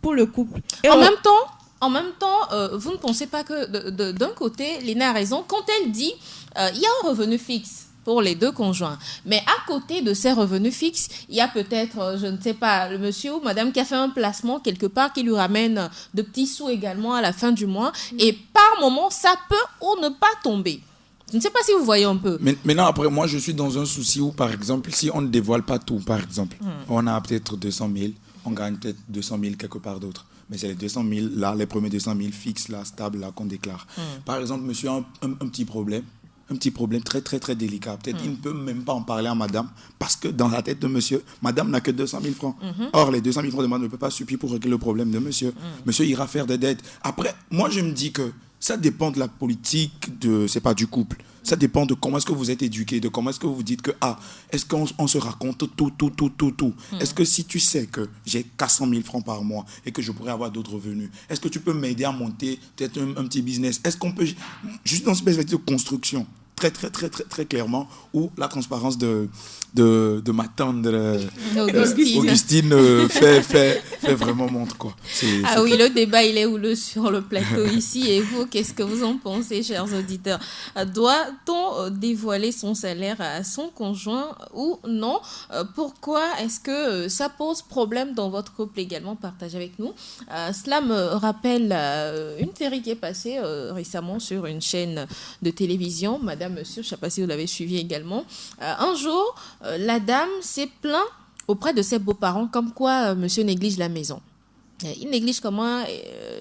Speaker 4: pour le couple. Et
Speaker 3: en même temps, vous ne pensez pas que d'un côté, Léna a raison quand elle dit il y a un revenu fixe pour les deux conjoints. Mais à côté de ces revenus fixes, il y a peut-être, je ne sais pas, le monsieur ou madame qui a fait un placement quelque part qui lui ramène de petits sous également à la fin du mois. Et par moment, ça peut ou ne pas tomber. Je ne sais pas si vous voyez un peu.
Speaker 7: Mais maintenant, après, moi, je suis dans un souci où, par exemple, si on ne dévoile pas tout, par exemple, on a peut-être 200 000, on gagne peut-être 200 000 quelque part d'autre. Mais c'est les 200 000, là, les premiers 200 000 fixes, là, stables, là, qu'on déclare. Par exemple, monsieur a un petit problème. Un petit problème très, très, très délicat. Peut-être il ne peut même pas en parler à madame parce que dans la tête de monsieur, madame n'a que 200 000 francs. Or, les 200 000 francs de madame ne peut pas suffire pour régler le problème de monsieur. Monsieur ira faire des dettes. Après, moi, je me dis que ça dépend de la politique, c'est pas du couple. Ça dépend de comment est-ce que vous êtes éduqué, de comment est-ce que vous dites que, est-ce qu'on se raconte tout. Est-ce que si tu sais que j'ai 400 000 francs par mois et que je pourrais avoir d'autres revenus, est-ce que tu peux m'aider à monter peut-être un petit business? Est-ce qu'on peut, juste dans cette perspective de construction, très, très, très, très, très clairement, où la transparence de ma tendre Augustine fait vraiment montre, quoi.
Speaker 3: Oui, le débat, il est houleux sur le plateau ici. Et vous, qu'est-ce que vous en pensez, chers auditeurs? Doit-on dévoiler son salaire à son conjoint ou non? Pourquoi est-ce que ça pose problème dans votre couple également? Partagez avec nous. Cela me rappelle une série qui est passée récemment sur une chaîne de télévision, Madame, Monsieur, je ne sais pas si vous l'avez suivi également. Un jour, la dame s'est plainte auprès de ses beaux-parents comme quoi monsieur néglige la maison. Il néglige comment?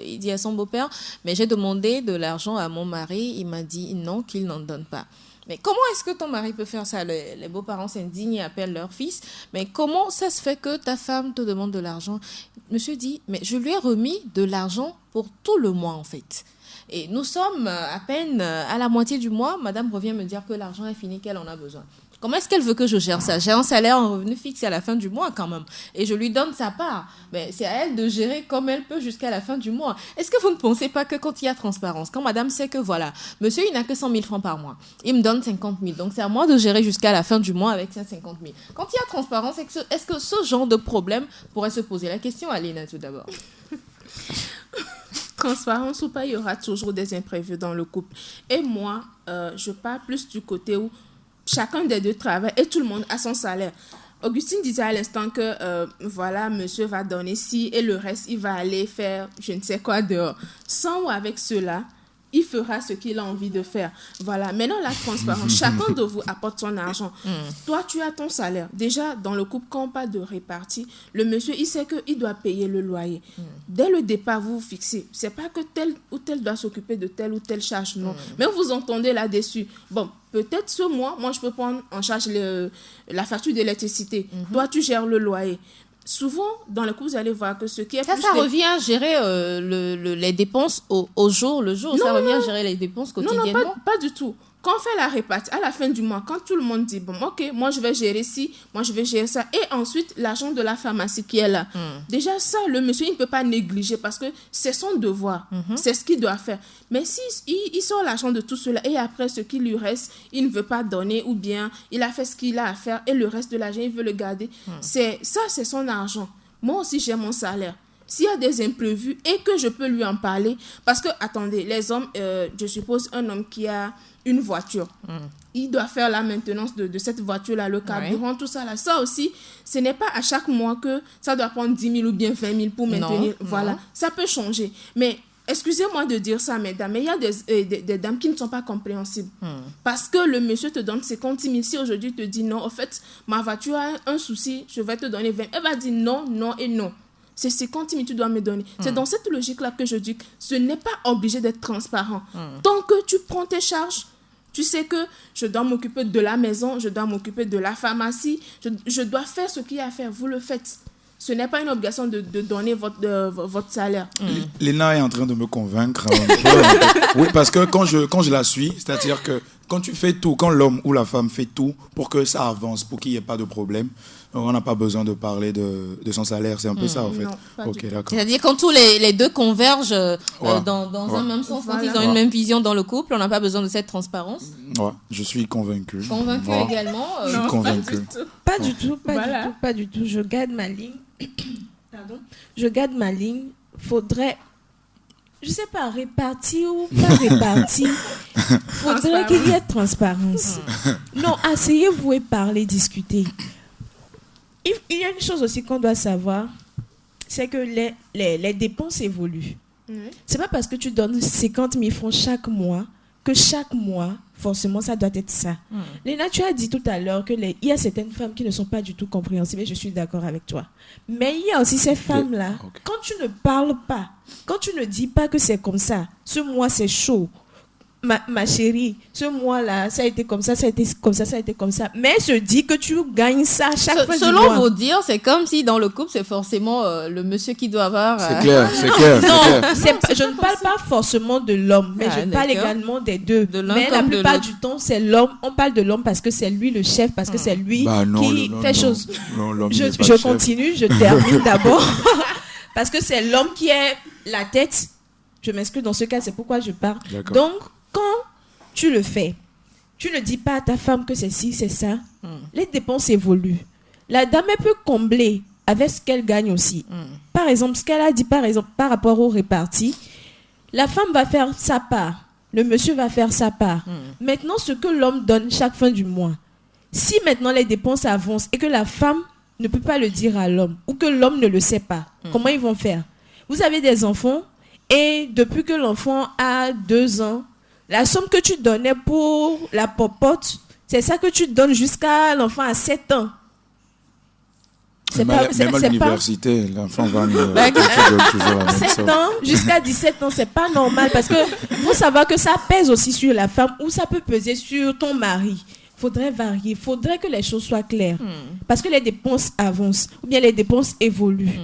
Speaker 3: Il dit à son beau-père, mais j'ai demandé de l'argent à mon mari, il m'a dit non, qu'il n'en donne pas. Mais comment est-ce que ton mari peut faire ça? Les beaux-parents s'indignent et appellent leur fils. Mais comment ça se fait que ta femme te demande de l'argent? Monsieur dit, mais je lui ai remis de l'argent pour tout le mois en fait. Et nous sommes à peine à la moitié du mois. Madame revient me dire que l'argent est fini, qu'elle en a besoin. Comment est-ce qu'elle veut que je gère ça? J'ai un salaire, un revenu fixe à la fin du mois quand même. Et je lui donne sa part. Mais c'est à elle de gérer comme elle peut jusqu'à la fin du mois. Est-ce que vous ne pensez pas que quand il y a transparence, quand madame sait que voilà, monsieur il n'a que 100 000 francs par mois, il me donne 50 000. Donc c'est à moi de gérer jusqu'à la fin du mois avec ces 50 000. Quand il y a transparence, est-ce que ce genre de problème pourrait se poser? La question à Léna tout d'abord.
Speaker 5: Transparence ou pas, il y aura toujours des imprévus dans le couple. Et moi, je pars plus du côté où chacun des deux travaille et tout le monde a son salaire. Augustine disait à l'instant que voilà, monsieur va donner ci et le reste, il va aller faire je ne sais quoi dehors. Sans ou avec cela, il fera ce qu'il a envie de faire. Voilà. Maintenant, la transparence. Chacun de vous apporte son argent. Toi, tu as ton salaire. Déjà, dans le couple, quand on parle de répartie, le monsieur, il sait qu'il doit payer le loyer. Dès le départ, vous vous fixez. C'est pas que tel ou tel doit s'occuper de telle ou telle charge, non. Mais vous entendez là-dessus. Bon, peut-être ce mois, moi, je peux prendre en charge la facture d'électricité. Toi, tu gères le loyer. Souvent, dans le couple, vous allez voir que ce qui est
Speaker 3: ça revient à gérer les dépenses au jour le jour. Ça revient à gérer les dépenses quotidiennement.
Speaker 5: Non, pas du tout. Quand on fait la répartie, à la fin du mois, quand tout le monde dit, bon, ok, moi je vais gérer ci, moi je vais gérer ça, et ensuite l'argent de la pharmacie qui est là. Déjà ça, le monsieur, il ne peut pas négliger parce que c'est son devoir, c'est ce qu'il doit faire. Mais si il sort l'argent de tout cela et après ce qui lui reste, il ne veut pas donner ou bien il a fait ce qu'il a à faire et le reste de l'argent, il veut le garder, c'est son argent. Moi aussi, j'ai mon salaire. S'il y a des imprévus et que je peux lui en parler, parce que, attendez, les hommes, je suppose un homme qui a une voiture, il doit faire la maintenance de cette voiture-là, le carburant, tout ça là. Ça aussi, ce n'est pas à chaque mois que ça doit prendre 10 000 ou bien 20 000 pour maintenir. Voilà, ça peut changer. Mais excusez-moi de dire ça, mesdames, mais il y a des dames qui ne sont pas compréhensibles. Parce que le monsieur te donne 50 000. Si aujourd'hui il te dit non, en fait, ma voiture a un souci, je vais te donner 20. Elle va dire non, non et non. C'est 50 000 que tu dois me donner. C'est dans cette logique-là que je dis que ce n'est pas obligé d'être transparent. Tant que tu prends tes charges, tu sais que je dois m'occuper de la maison, je dois m'occuper de la pharmacie, je dois faire ce qu'il y a à faire. Vous le faites. Ce n'est pas une obligation de donner votre salaire.
Speaker 7: Léna est en train de me convaincre. Oui, parce que quand je la suis, c'est-à-dire que quand tu fais tout, quand l'homme ou la femme fait tout pour que ça avance, pour qu'il n'y ait pas de problème, on n'a pas besoin de parler de son salaire. C'est un peu ça, en fait.
Speaker 5: Non,
Speaker 7: ok, d'accord.
Speaker 3: C'est-à-dire quand tous les deux convergent dans un même sens, quand ils ont une même vision dans le couple, on n'a pas besoin de cette transparence.
Speaker 7: Ouais, je suis convaincu.
Speaker 3: Convaincu également.
Speaker 7: Je suis convaincu.
Speaker 4: Pas du tout. Je garde ma ligne. Pardon. Je garde ma ligne. Faudrait, je sais pas, répartir ou pas répartir. Faudrait qu'il y ait transparence. Non, asseyez-vous et parlez, discutez. Il y a une chose aussi qu'on doit savoir, c'est que les dépenses évoluent. C'est pas parce que tu donnes 50 000 francs chaque mois que chaque mois, forcément, ça doit être ça. Léna, tu as dit tout à l'heure qu'il y a certaines femmes qui ne sont pas du tout compréhensibles, et je suis d'accord avec toi. Mais il y a aussi ces femmes-là, quand tu ne parles pas, quand tu ne dis pas que c'est comme ça, ce mois c'est chaud, ma chérie, ce mois-là, ça a été comme ça, ça a été comme ça, ça a été comme ça. Mais se dit que tu gagnes ça chaque fois du mois.
Speaker 3: Selon vos dires, c'est comme si dans le couple, c'est forcément le monsieur qui doit avoir...
Speaker 7: C'est clair.
Speaker 4: Non, je ne parle pas forcément de l'homme, mais je parle également des deux. Mais la plupart du temps, c'est l'homme. On parle de l'homme parce que c'est lui le chef, parce que c'est lui qui fait chose. Je continue, je termine d'abord. Parce que c'est l'homme qui est la tête. Je m'excuse dans ce cas, c'est pourquoi je parle. Donc, quand tu le fais,
Speaker 8: tu ne dis pas à ta femme que c'est ci, c'est ça. Les dépenses évoluent. La dame, elle peut combler avec ce qu'elle gagne aussi. Par exemple, ce qu'elle a dit, par rapport au réparti, la femme va faire sa part, le monsieur va faire sa part. Maintenant, ce que l'homme donne chaque fin du mois, si maintenant les dépenses avancent et que la femme ne peut pas le dire à l'homme ou que l'homme ne le sait pas, comment ils vont faire? Vous avez des enfants et depuis que l'enfant a 2 ans, la somme que tu donnais pour la popote, c'est ça que tu donnes jusqu'à l'enfant à 7 ans.
Speaker 7: Même à l'université, l'enfant va toujours la même
Speaker 8: 7 ans jusqu'à 17 ans, c'est pas normal parce que faut savoir que ça pèse aussi sur la femme ou ça peut peser sur ton mari. Faudrait varier, faudrait que les choses soient claires parce que les dépenses avancent ou bien les dépenses évoluent.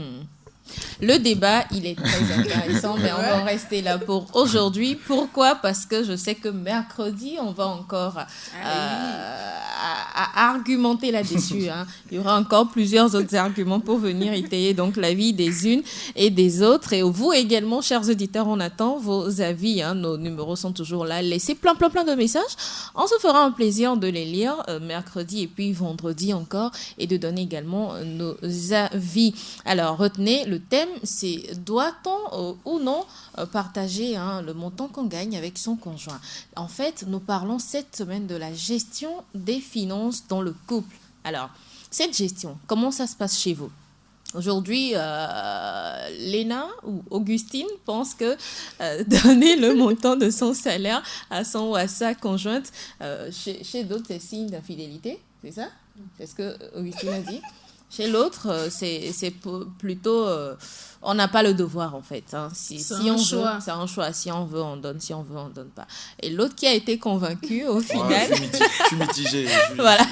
Speaker 3: Le débat, il est très intéressant, mais on va en rester là pour aujourd'hui. Pourquoi? Parce que je sais que mercredi, on va encore argumenter là-dessus. Il y aura encore plusieurs autres arguments pour venir étayer donc l'avis des unes et des autres. Et vous également, chers auditeurs, on attend vos avis. Nos numéros sont toujours là. Laissez plein de messages. On se fera un plaisir de les lire mercredi et puis vendredi encore et de donner également nos avis. Alors, retenez le thème, c'est doit-on ou non partager le montant qu'on gagne avec son conjoint. En fait, nous parlons cette semaine de la gestion des finances dans le couple. Alors, cette gestion, comment ça se passe chez vous? Aujourd'hui, Léna ou Augustine pense que donner le montant de son salaire à son ou à sa conjointe, chez d'autres, c'est signe d'infidélité, c'est ça? C'est ce que Augustine a dit. Chez l'autre, c'est plutôt... on n'a pas le devoir, en fait. Si on veut, c'est un choix. Si on veut, on donne. Si on veut, on ne donne pas. Et l'autre qui a été convaincu, au final...
Speaker 7: je suis mitigé.
Speaker 3: Voilà.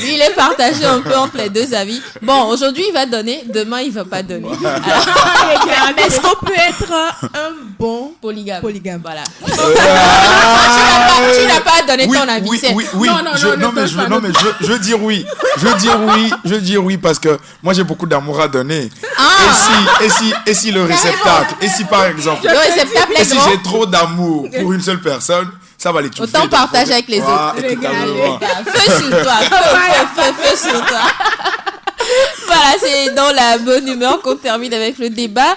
Speaker 3: Lui, il est partagé un peu entre les deux avis. Bon, aujourd'hui, il va donner. Demain, il ne va pas donner. Alors,
Speaker 8: mais est-ce qu'on peut être un bon
Speaker 3: polygame? Voilà.
Speaker 8: Tu
Speaker 3: n'as pas donné ton avis.
Speaker 7: Oui. Non, mais je veux dire oui. Je veux dire oui parce que moi, j'ai beaucoup d'amour à donner. Et si le réceptacle, et si par exemple, et si j'ai trop d'amour pour une seule personne, ça va les tuer.
Speaker 3: Autant partager avec les autres. Feu sur toi. Feu sur toi. Voilà, c'est dans la bonne humeur qu'on termine avec le débat.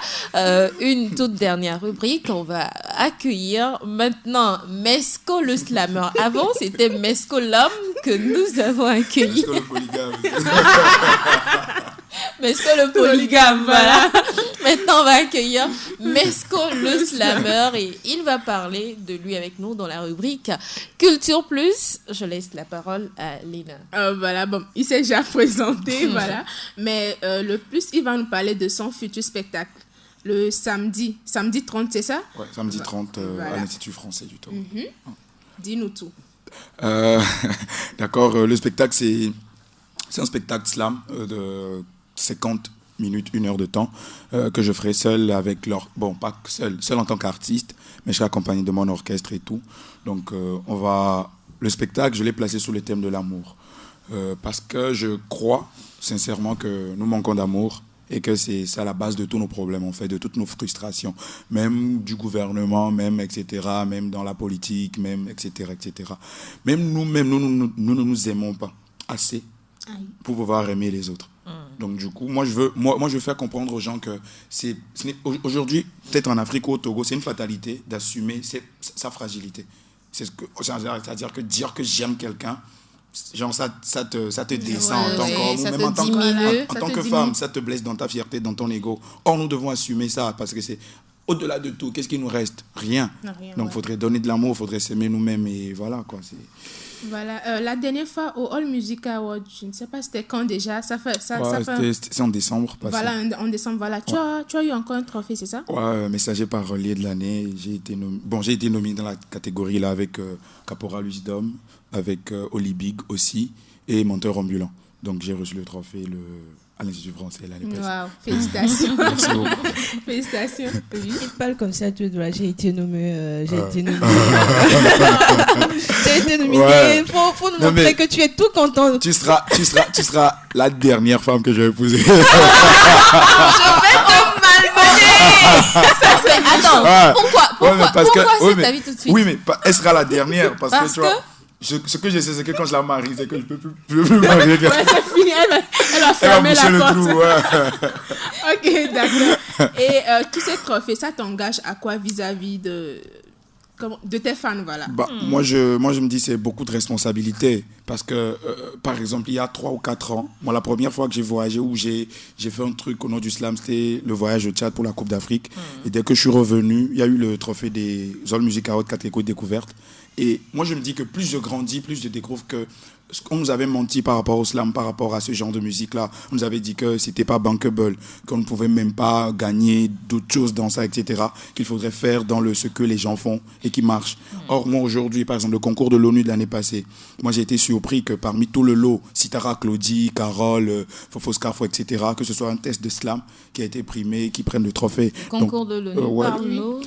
Speaker 3: Une toute dernière rubrique, on va accueillir maintenant Mesco le slammer. Avant, c'était Mesco l'homme que nous avons accueilli.
Speaker 7: Mesco le polygame.
Speaker 3: Mesco le polygame, voilà. Maintenant, on va accueillir Mesco le slammer et il va parler de lui avec nous dans la rubrique Culture Plus. Je laisse la parole à Léna.
Speaker 5: Voilà, bon, il s'est déjà présenté, voilà. Mais le plus, il va nous parler de son futur spectacle. Le samedi 30, c'est ça?
Speaker 7: Ouais, samedi 30 à l'Institut français du Togo.
Speaker 5: Dis-nous tout.
Speaker 7: D'accord, le spectacle, c'est un spectacle slam de 50 minutes, 1 heure de temps, que je ferai seul avec leur... Bon, pas seul en tant qu'artiste, mais je serai accompagné de mon orchestre et tout. Donc, le spectacle, je l'ai placé sous le thème de l'amour. Parce que je crois, sincèrement, que nous manquons d'amour et que c'est ça la base de tous nos problèmes, en fait, de toutes nos frustrations. Même du gouvernement, même, etc., même dans la politique, même, etc., etc. Même nous ne nous aimons pas assez pour pouvoir aimer les autres. Donc du coup, moi je veux faire comprendre aux gens que aujourd'hui, peut-être en Afrique ou au Togo, c'est une fatalité d'assumer sa fragilité. C'est-à-dire que dire que j'aime quelqu'un, genre ça te descend en tant qu'homme, ou même en tant que femme, ça te blesse dans ta fierté, dans ton ego. Or, nous devons assumer ça parce que c'est au-delà de tout. Qu'est-ce qui nous reste? Rien. Donc il faudrait donner de l'amour, il faudrait s'aimer nous-mêmes et voilà quoi.
Speaker 5: Voilà, la dernière fois au All Music Awards, je ne sais pas c'était quand déjà,
Speaker 7: c'est en décembre passé.
Speaker 5: Voilà, en décembre, voilà. Ouais. Tu as eu encore un trophée, c'est ça?
Speaker 7: Ouais, messager parolier de l'année. J'ai été nommé dans la catégorie là avec Caporal Wisdom, avec Oli Big aussi et Monteur Ambulant. Donc j'ai reçu le trophée à l'Institut français l'année passée.
Speaker 5: Waouh, félicitations.
Speaker 7: Merci beaucoup.
Speaker 5: Félicitations. Oui.
Speaker 8: Il parle comme ça, tu dois. J'ai été nommé. J'ai été nommé. Il faut nous montrer que tu es tout content.
Speaker 7: Tu seras la dernière femme que je vais épouser.
Speaker 3: Je vais te malmener. Attends, pourquoi cet avis tout de suite?
Speaker 7: Oui, mais elle sera la dernière parce que tu vois. Ce que je sais, c'est que quand je la marie, c'est que je peux plus marier.
Speaker 5: Ouais, c'est fini. Elle va fermer la porte.
Speaker 7: Le trou, ouais.
Speaker 5: Ok, d'accord. Et tous ces trophées, ça t'engage à quoi vis-à-vis de tes fans, voilà.
Speaker 7: Moi, je me dis c'est beaucoup de responsabilité parce que, par exemple, il y a 3 ou 4 ans, moi, la première fois que j'ai voyagé où j'ai fait un truc au nom du slam, c'était le voyage au Tchad pour la Coupe d'Afrique. Et dès que je suis revenu, il y a eu le trophée des All Music Awards catégorie découverte. Et moi, je me dis que plus je grandis, plus je découvre que on nous avait menti par rapport au slam, par rapport à ce genre de musique-là. On nous avait dit que c'était pas bankable, qu'on ne pouvait même pas gagner d'autres choses dans ça, etc. Qu'il faudrait faire dans ce que les gens font et qui marche. Or, moi, aujourd'hui, par exemple, le concours de l'ONU de l'année passée, moi, j'ai été surpris que parmi tout le lot, Sitara, Claudie, Carole, Fofo Scarfo, etc., que ce soit un test de slam qui a été primé, qui prenne le trophée.
Speaker 3: Le concours de l'ONU, parle-nous.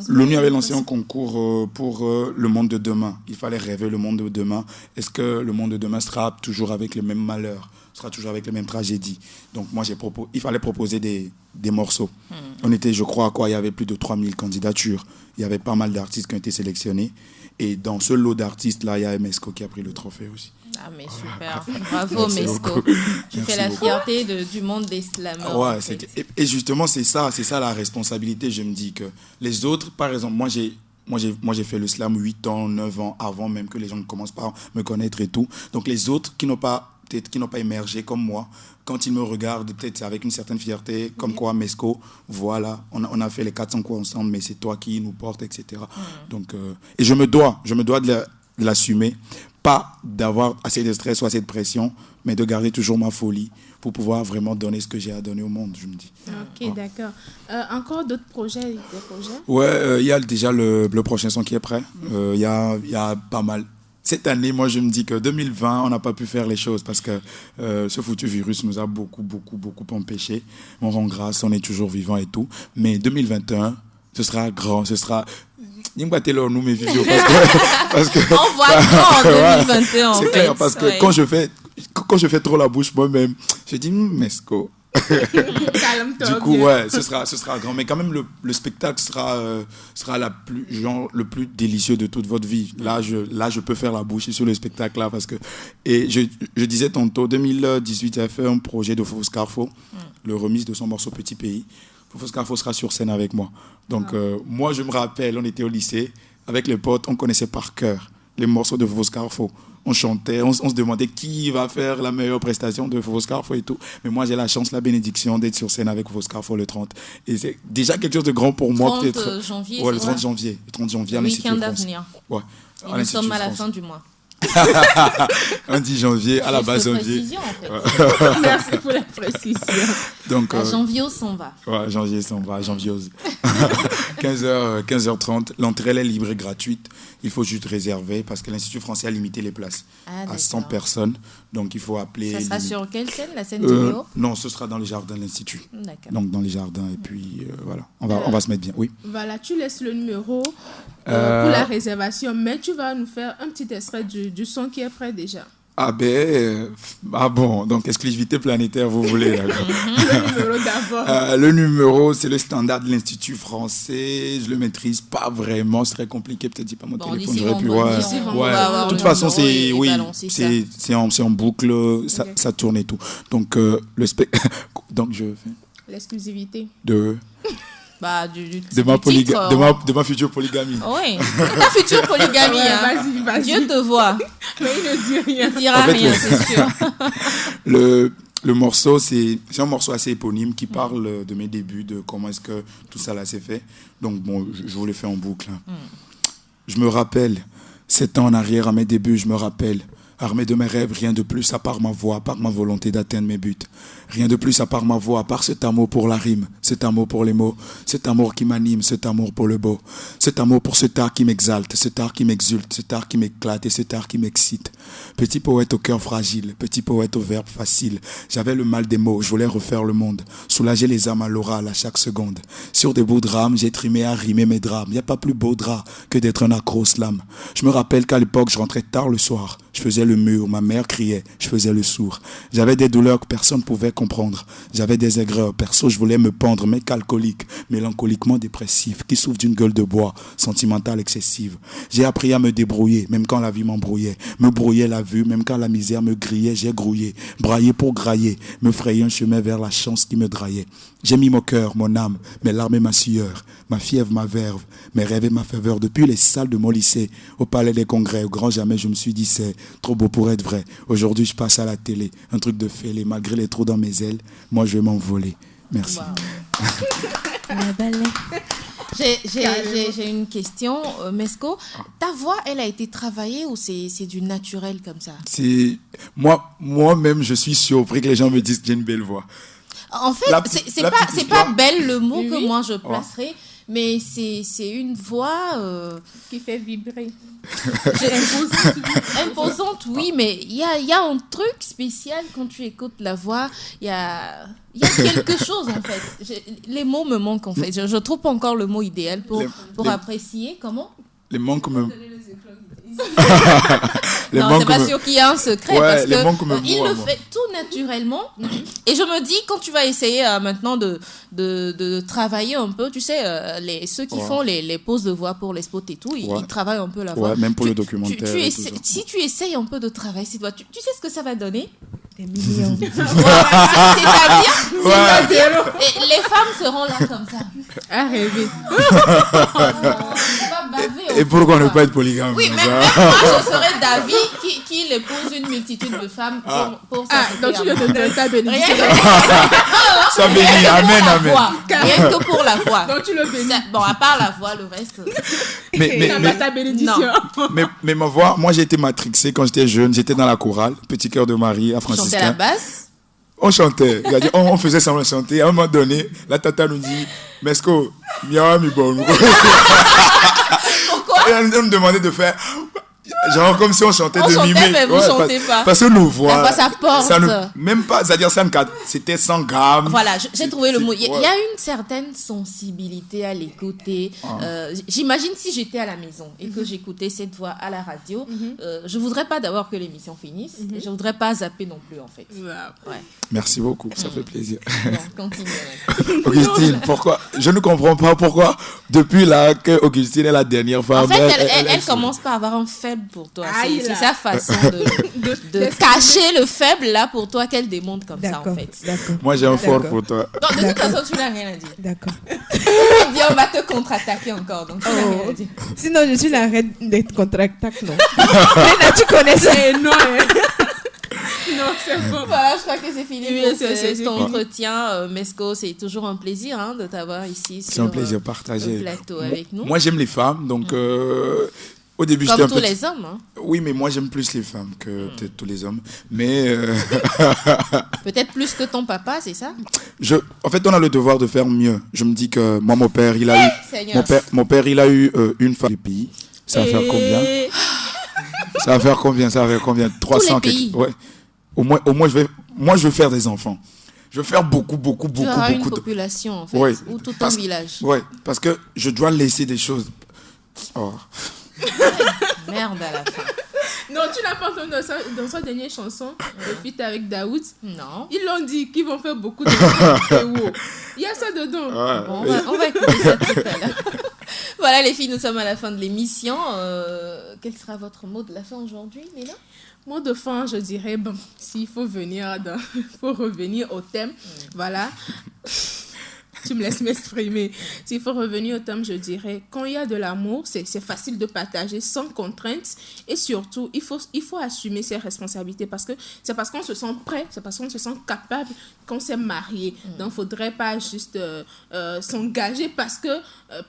Speaker 7: L'ONU avait lancé un concours pour le monde de demain. Il fallait rêver le monde de demain. Est-ce que le monde de demain sera toujours avec les mêmes malheurs, sera toujours avec les mêmes tragédies? Donc moi, il fallait proposer des morceaux. On était, je crois, il y avait plus de 3000 candidatures. Il y avait pas mal d'artistes qui ont été sélectionnés. Et dans ce lot d'artistes-là, il y a Mesco qui a pris le trophée aussi.
Speaker 3: Ah, mais super. Bravo, Mesco. Tu fais la fierté du monde des slameurs.
Speaker 7: Ouais, et justement, c'est ça la responsabilité. Je me dis que les autres, par exemple, moi j'ai fait le slam 8 ans, 9 ans avant même que les gens ne commencent par me connaître et tout. Donc les autres qui n'ont pas émergé comme moi, quand ils me regardent, peut-être avec une certaine fierté, comme quoi Mesco, voilà, on a fait les 400 coups ensemble, mais c'est toi qui nous porte, etc. Donc, et je me dois de l'assumer, pas d'avoir assez de stress ou assez de pression, mais de garder toujours ma folie pour pouvoir vraiment donner ce que j'ai à donner au monde, je me dis.
Speaker 5: Ok, d'accord. Encore d'autres projets,
Speaker 7: Ouais, il y a déjà le prochain son qui est prêt. Il y a pas mal. Cette année, moi, je me dis que 2020, on n'a pas pu faire les choses parce que ce foutu virus nous a beaucoup empêchés. On rend grâce, on est toujours vivant et tout. Mais 2021, ce sera grand, ce sera... nous mes vidéos parce que
Speaker 3: on voit grand en 2021
Speaker 7: c'est clair parce que quand je fais trop la bouche moi-même, je dis Mesco. Du coup, ouais, ce sera grand. Mais quand même, le spectacle sera le plus délicieux de toute votre vie. Là, je peux faire la bouche sur le spectacle là parce que et je disais tantôt 2018, j'avais fait un projet de Fofo Scarfo, le remise de son morceau Petit Pays. Fofo Scarfo sera sur scène avec moi. Donc moi, je me rappelle, on était au lycée avec les potes, on connaissait par cœur les morceaux de Fofo Scarfo. On chantait, on se demandait qui va faire la meilleure prestation de Fofo Scarfo et tout. Mais moi, j'ai la chance, la bénédiction d'être sur scène avec Fofo Scarfo le 30. Et c'est déjà quelque chose de grand pour moi.
Speaker 3: 30 janvier.
Speaker 7: Ouais, le 30 janvier. Le 30 janvier à l'Institut
Speaker 3: week-end à venir.
Speaker 7: Ouais.
Speaker 3: Et nous sommes à la fin du mois.
Speaker 7: Un 10 janvier à la base janvier.
Speaker 3: En fait.
Speaker 5: Merci pour la précision.
Speaker 7: Donc,
Speaker 3: janvier s'en va.
Speaker 7: Ouais, janvier s'en va. Janvier 15h30. L'entrée elle est libre et gratuite. Il faut juste réserver parce que l'Institut français a limité les places à 100 personnes. Donc il faut appeler.
Speaker 3: Ça sera sur quelle scène? La scène du Néo?
Speaker 7: Non, ce sera dans les jardins de l'Institut.
Speaker 3: D'accord.
Speaker 7: Donc dans les jardins et puis voilà. On va se mettre bien. Oui.
Speaker 5: Voilà, tu laisses le numéro pour la réservation, mais tu vas nous faire un petit extrait du son qui est prêt déjà.
Speaker 7: Ah bon, donc exclusivité planétaire, vous voulez.
Speaker 5: Le numéro d'abord.
Speaker 7: Le numéro, c'est le standard de l'Institut français. Je le maîtrise pas vraiment, c'est très compliqué. Peut-être pas mon téléphone, j'aurais pu. De toute façon, c'est en boucle, ça tourne et tout. Donc donc je fais.
Speaker 5: L'exclusivité.
Speaker 7: De ma future polygamie.
Speaker 3: Oui, ta future polygamie.
Speaker 5: Vas-y.
Speaker 3: Dieu te voit.
Speaker 5: Mais il ne dit rien.
Speaker 3: Il dira rien, c'est sûr.
Speaker 7: Le morceau, c'est un morceau assez éponyme qui parle de mes débuts, de comment est-ce que tout ça là s'est fait. Donc bon, je vous le fais en boucle. Je me rappelle, 7 ans en arrière à mes débuts, je me rappelle. Armé de mes rêves, rien de plus à part ma voix, à part ma volonté d'atteindre mes buts. Rien de plus à part ma voix, à part cet amour pour la rime, cet amour pour les mots, cet amour qui m'anime, cet amour pour le beau, cet amour pour cet art qui m'exalte, cet art qui m'exulte, cet art qui m'éclate et cet art qui m'excite. Petit poète au cœur fragile, petit poète au verbe facile. J'avais le mal des mots, je voulais refaire le monde, soulager les âmes à l'oral à chaque seconde. Sur des bouts de rames, j'ai trimé à rimer mes drames. Y a pas plus beau drap que d'être un accro slam. Je me rappelle qu'à l'époque, je rentrais tard le soir. Je faisais le mur, ma mère criait, je faisais le sourd. J'avais des douleurs que personne ne pouvait comprendre. J'avais des aigreurs, perso je voulais me pendre, mais qu'alcoolique, mélancoliquement dépressif, qui souffre d'une gueule de bois, sentimentale excessive. J'ai appris à me débrouiller, même quand la vie m'embrouillait. Me brouillait la vue, même quand la misère me grillait, j'ai grouillé. Brailler pour grailler, me frayer un chemin vers la chance qui me draillait. J'ai mis mon cœur, mon âme, mes larmes et ma sueur, ma fièvre, ma verve, mes rêves et ma faveur. Depuis les salles de mon lycée, au palais des congrès, au grand jamais, je me suis dit c'est trop beau pour être vrai. Aujourd'hui, je passe à la télé, un truc de fêlé, malgré les trous dans mes ailes, moi je vais m'envoler. Merci.
Speaker 3: J'ai une question, Mesco. Ta voix, elle a été travaillée ou c'est du naturel comme ça?
Speaker 7: Moi-même, je suis surpris que les gens me disent que j'ai une belle voix.
Speaker 3: En fait, c'est pas belle le mot que moi je placerai, mais c'est une voix
Speaker 5: qui fait vibrer.
Speaker 3: Imposante, oui, mais il y a un truc spécial quand tu écoutes la voix. Il y a quelque chose en fait. Les mots me manquent en fait. Je trouve pas encore le mot idéal pour apprécier. Comment?
Speaker 7: Les manques me...
Speaker 3: Non, c'est pas sûr qu'il y a un secret, parce que il le fait tout naturellement. Et je me dis, quand tu vas essayer maintenant de travailler un peu, tu sais, ceux qui font les pauses de voix pour les spots et tout, ils travaillent un peu la voix.
Speaker 7: Même pour le documentaire.
Speaker 3: Si tu essayes un peu de travailler cette voix, tu sais ce que ça va donner?
Speaker 8: Des millions.
Speaker 3: C'est-à-dire, les femmes seront là comme ça.
Speaker 5: À rêver.
Speaker 7: Et pourquoi ne pas être polygame?
Speaker 3: Oui, même moi, je serais David qui épouse une multitude de femmes pour
Speaker 5: donc tu le donnes ta bénédiction.
Speaker 7: Ça bénit, amen, amen.
Speaker 3: Rien que pour la voix.
Speaker 5: Donc tu le bénis.
Speaker 3: Bon, à part la voix, le reste...
Speaker 5: Mais ta bénédiction.
Speaker 7: Mais ma voix, moi j'ai été matrixé quand j'étais jeune, j'étais dans la chorale, Petit Cœur de Marie à Franciscain.
Speaker 3: Chantais à la basse?
Speaker 7: On chantait, on faisait semblant de chanter. À un moment donné, la tata nous dit, Mesco, miawa mi bon.
Speaker 3: Pourquoi?
Speaker 7: Et elle nous demandait de faire... Genre comme si on chantait
Speaker 3: on
Speaker 7: de
Speaker 3: chantait,
Speaker 7: mimer.
Speaker 3: mais vous chantez pas.
Speaker 7: Parce que nos voix...
Speaker 3: La voix, ça porte.
Speaker 7: Même pas, c'est-à-dire c'était 100 grammes.
Speaker 3: Voilà, j'ai trouvé le mot. Il y a une certaine sensibilité à l'écouter. J'imagine si j'étais à la maison et que j'écoutais cette voix à la radio, je voudrais pas d'abord que l'émission finisse. Et je voudrais pas zapper non plus, en fait. Ouais.
Speaker 7: Merci beaucoup, ça fait plaisir.
Speaker 3: Bon, continue.
Speaker 7: Augustine, pourquoi? Je ne comprends pas pourquoi, depuis là que Augustine est la dernière femme.
Speaker 3: En fait, elle commence par avoir un faible pour toi. C'est sa façon de cacher le faible là pour toi qu'elle démontre comme ça en fait.
Speaker 7: Moi j'ai un fort pour toi.
Speaker 3: Donc de toute façon tu n'as rien à dire.
Speaker 8: D'accord.
Speaker 3: On va te contre-attaquer encore, donc tu n'as rien à dire.
Speaker 8: Sinon je suis la reine des contre-attaques, non. Léna, tu connais ça?
Speaker 5: Non, non, c'est bon.
Speaker 3: Voilà, je crois que c'est fini
Speaker 5: c'est
Speaker 3: ton entretien. Mesco, c'est toujours un plaisir de t'avoir ici sur
Speaker 7: un plaisir partagé.
Speaker 3: le plateau avec nous.
Speaker 7: Moi j'aime les femmes, donc au début,
Speaker 3: comme tous les hommes.
Speaker 7: Oui, mais moi j'aime plus les femmes que peut-être tous les hommes. Mais
Speaker 3: peut-être plus que ton papa, c'est ça?
Speaker 7: En fait, on a le devoir de faire mieux. Je me dis que moi, mon père, il a eu, mon père, il a eu une femme du pays. Ça va faire combien? Ça va faire combien? 300
Speaker 3: pays.
Speaker 7: Ouais. Au moins, je veux faire des enfants. Je veux faire beaucoup. Tu
Speaker 3: auras une population en fait, ou tout un village.
Speaker 7: Ouais, parce que je dois laisser des choses. Oh.
Speaker 3: Merde à la fin.
Speaker 5: Non, tu n'as pas entendu dans sa dernière chanson, le feat avec Daoud?
Speaker 3: Non.
Speaker 5: Ils l'ont dit qu'ils vont faire beaucoup de vidéos. Il y a ça dedans.
Speaker 7: Ouais.
Speaker 3: Bon, on va écouter ça tout à l'heure. Voilà les filles, nous sommes à la fin de l'émission. Quel sera votre mot de la fin aujourd'hui, Léna?
Speaker 5: Mot de fin, je dirais, s'il faut faut revenir au thème, voilà. Tu me laisses m'exprimer. S'il faut revenir au thème, je dirais, quand il y a de l'amour, c'est facile de partager sans contrainte. Et surtout, il faut assumer ses responsabilités parce que c'est parce qu'on se sent prêt, c'est parce qu'on se sent capable qu'on s'est marié. Donc, il ne faudrait pas juste s'engager parce que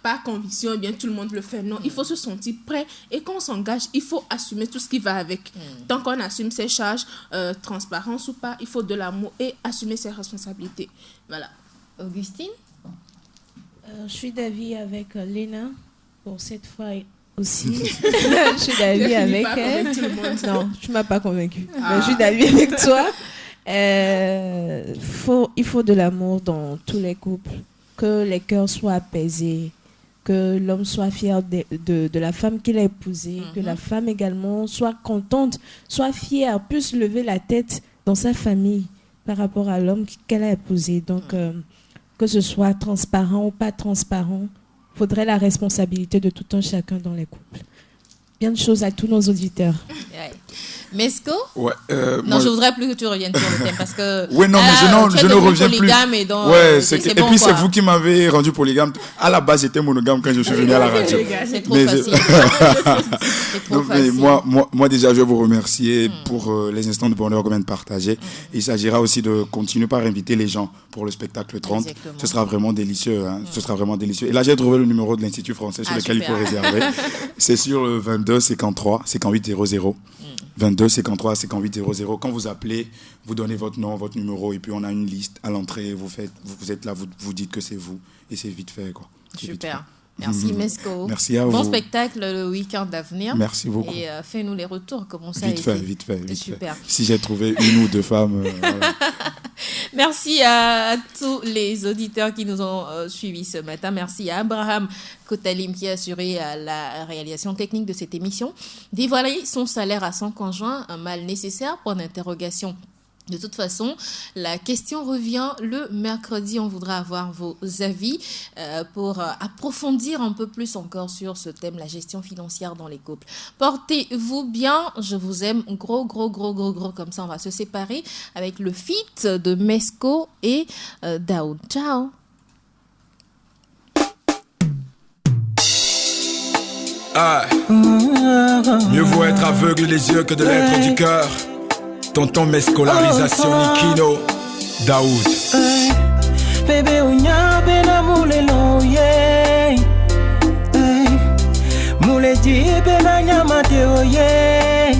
Speaker 5: par conviction, eh bien, tout le monde le fait. Non, il faut se sentir prêt. Et quand on s'engage, il faut assumer tout ce qui va avec. Tant qu'on assume ses charges, transparence ou pas, il faut de l'amour et assumer ses responsabilités. Voilà.
Speaker 3: Augustine?
Speaker 8: Je suis d'avis avec Léna pour cette fois aussi. Je suis d'avis avec elle. Non, tu ne m'as pas convaincue. Je suis d'avis avec toi. Il faut de l'amour dans tous les couples. Que les cœurs soient apaisés. que l'homme soit fier de la femme qu'il a épousée, que la femme également soit contente, soit fière, puisse lever la tête dans sa famille par rapport à l'homme qu'elle a épousé. Donc, que ce soit transparent ou pas transparent, il faudrait la responsabilité de tout un chacun dans les couples. Bien de choses à tous nos auditeurs.
Speaker 3: Ouais. Mesco?
Speaker 7: Ouais,
Speaker 3: non, je voudrais plus que tu reviennes sur le thème parce que.
Speaker 7: Oui, non, mais je ne reviens plus.
Speaker 3: Et donc,
Speaker 7: et bon, puis c'est vous qui m'avez rendu polygame. À la base, j'étais monogame quand je suis venu à la radio.
Speaker 3: C'est trop facile. C'est trop facile.
Speaker 7: Moi, déjà, je vais vous remercier pour les instants de bonheur qu'on vient de partager. Il s'agira aussi de continuer par inviter les gens pour le spectacle 30. Exactement. Ce sera vraiment délicieux. Hein. Ce sera vraiment délicieux. Et là, j'ai trouvé le numéro de l'Institut français sur lequel il faut réserver. C'est sur le 22 53 58 00. 22 53 58 00. Quand vous appelez, vous donnez votre nom, votre numéro, et puis on a une liste à l'entrée. Vous êtes là, vous dites que c'est vous, et c'est vite fait, quoi.
Speaker 3: Super. Merci Mesco.
Speaker 7: Merci à vous.
Speaker 3: Bon spectacle le week-end à venir.
Speaker 7: Merci beaucoup.
Speaker 3: Et fais-nous les retours, comment ça a été.
Speaker 7: Vite fait.
Speaker 3: Super.
Speaker 7: Si j'ai trouvé une ou deux femmes. Voilà.
Speaker 3: Merci à tous les auditeurs qui nous ont suivis ce matin. Merci à Abraham Kotalim qui a assuré la réalisation technique de cette émission. Dévoiler son salaire à son conjoint, un mal nécessaire, point d'interrogation. De toute façon, la question revient le mercredi. On voudra avoir vos avis pour approfondir un peu plus encore sur ce thème, la gestion financière dans les couples. Portez-vous bien. Je vous aime. Gros. Comme ça, on va se séparer avec le feat de Mesco et Daoud. Ciao.
Speaker 9: Ah. Mieux vaut être aveugle les yeux que de l'être du cœur. Tonton Mescolarisation Nikino Daoud.
Speaker 10: Bébé unya bena mulelo ye. Moule di bena nyamate oye.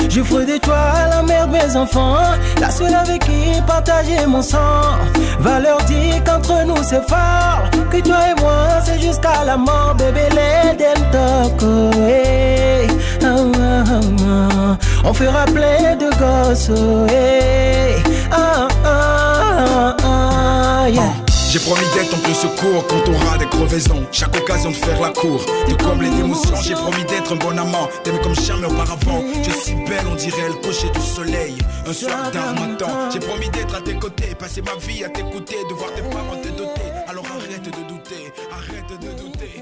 Speaker 10: Je ferai de toi la mère de mes enfants, la seule avec qui partager mon sang. Va leur dire qu'entre nous c'est fort, que toi et moi c'est jusqu'à la mort. Bébé les dentoko, on fera plein de gosses, yeah.
Speaker 9: J'ai promis d'être ton plus secours quand t'auras des crevaisons. Chaque occasion de faire la cour, de combler d'émotions. J'ai promis d'être un bon amant, t'aimer comme jamais auparavant. Tu es si belle, on dirait le coucher du soleil. Un soir d'armatan, j'ai promis d'être à tes côtés, passer ma vie à t'écouter, de voir tes parents te doter. Alors arrête de douter, arrête de douter.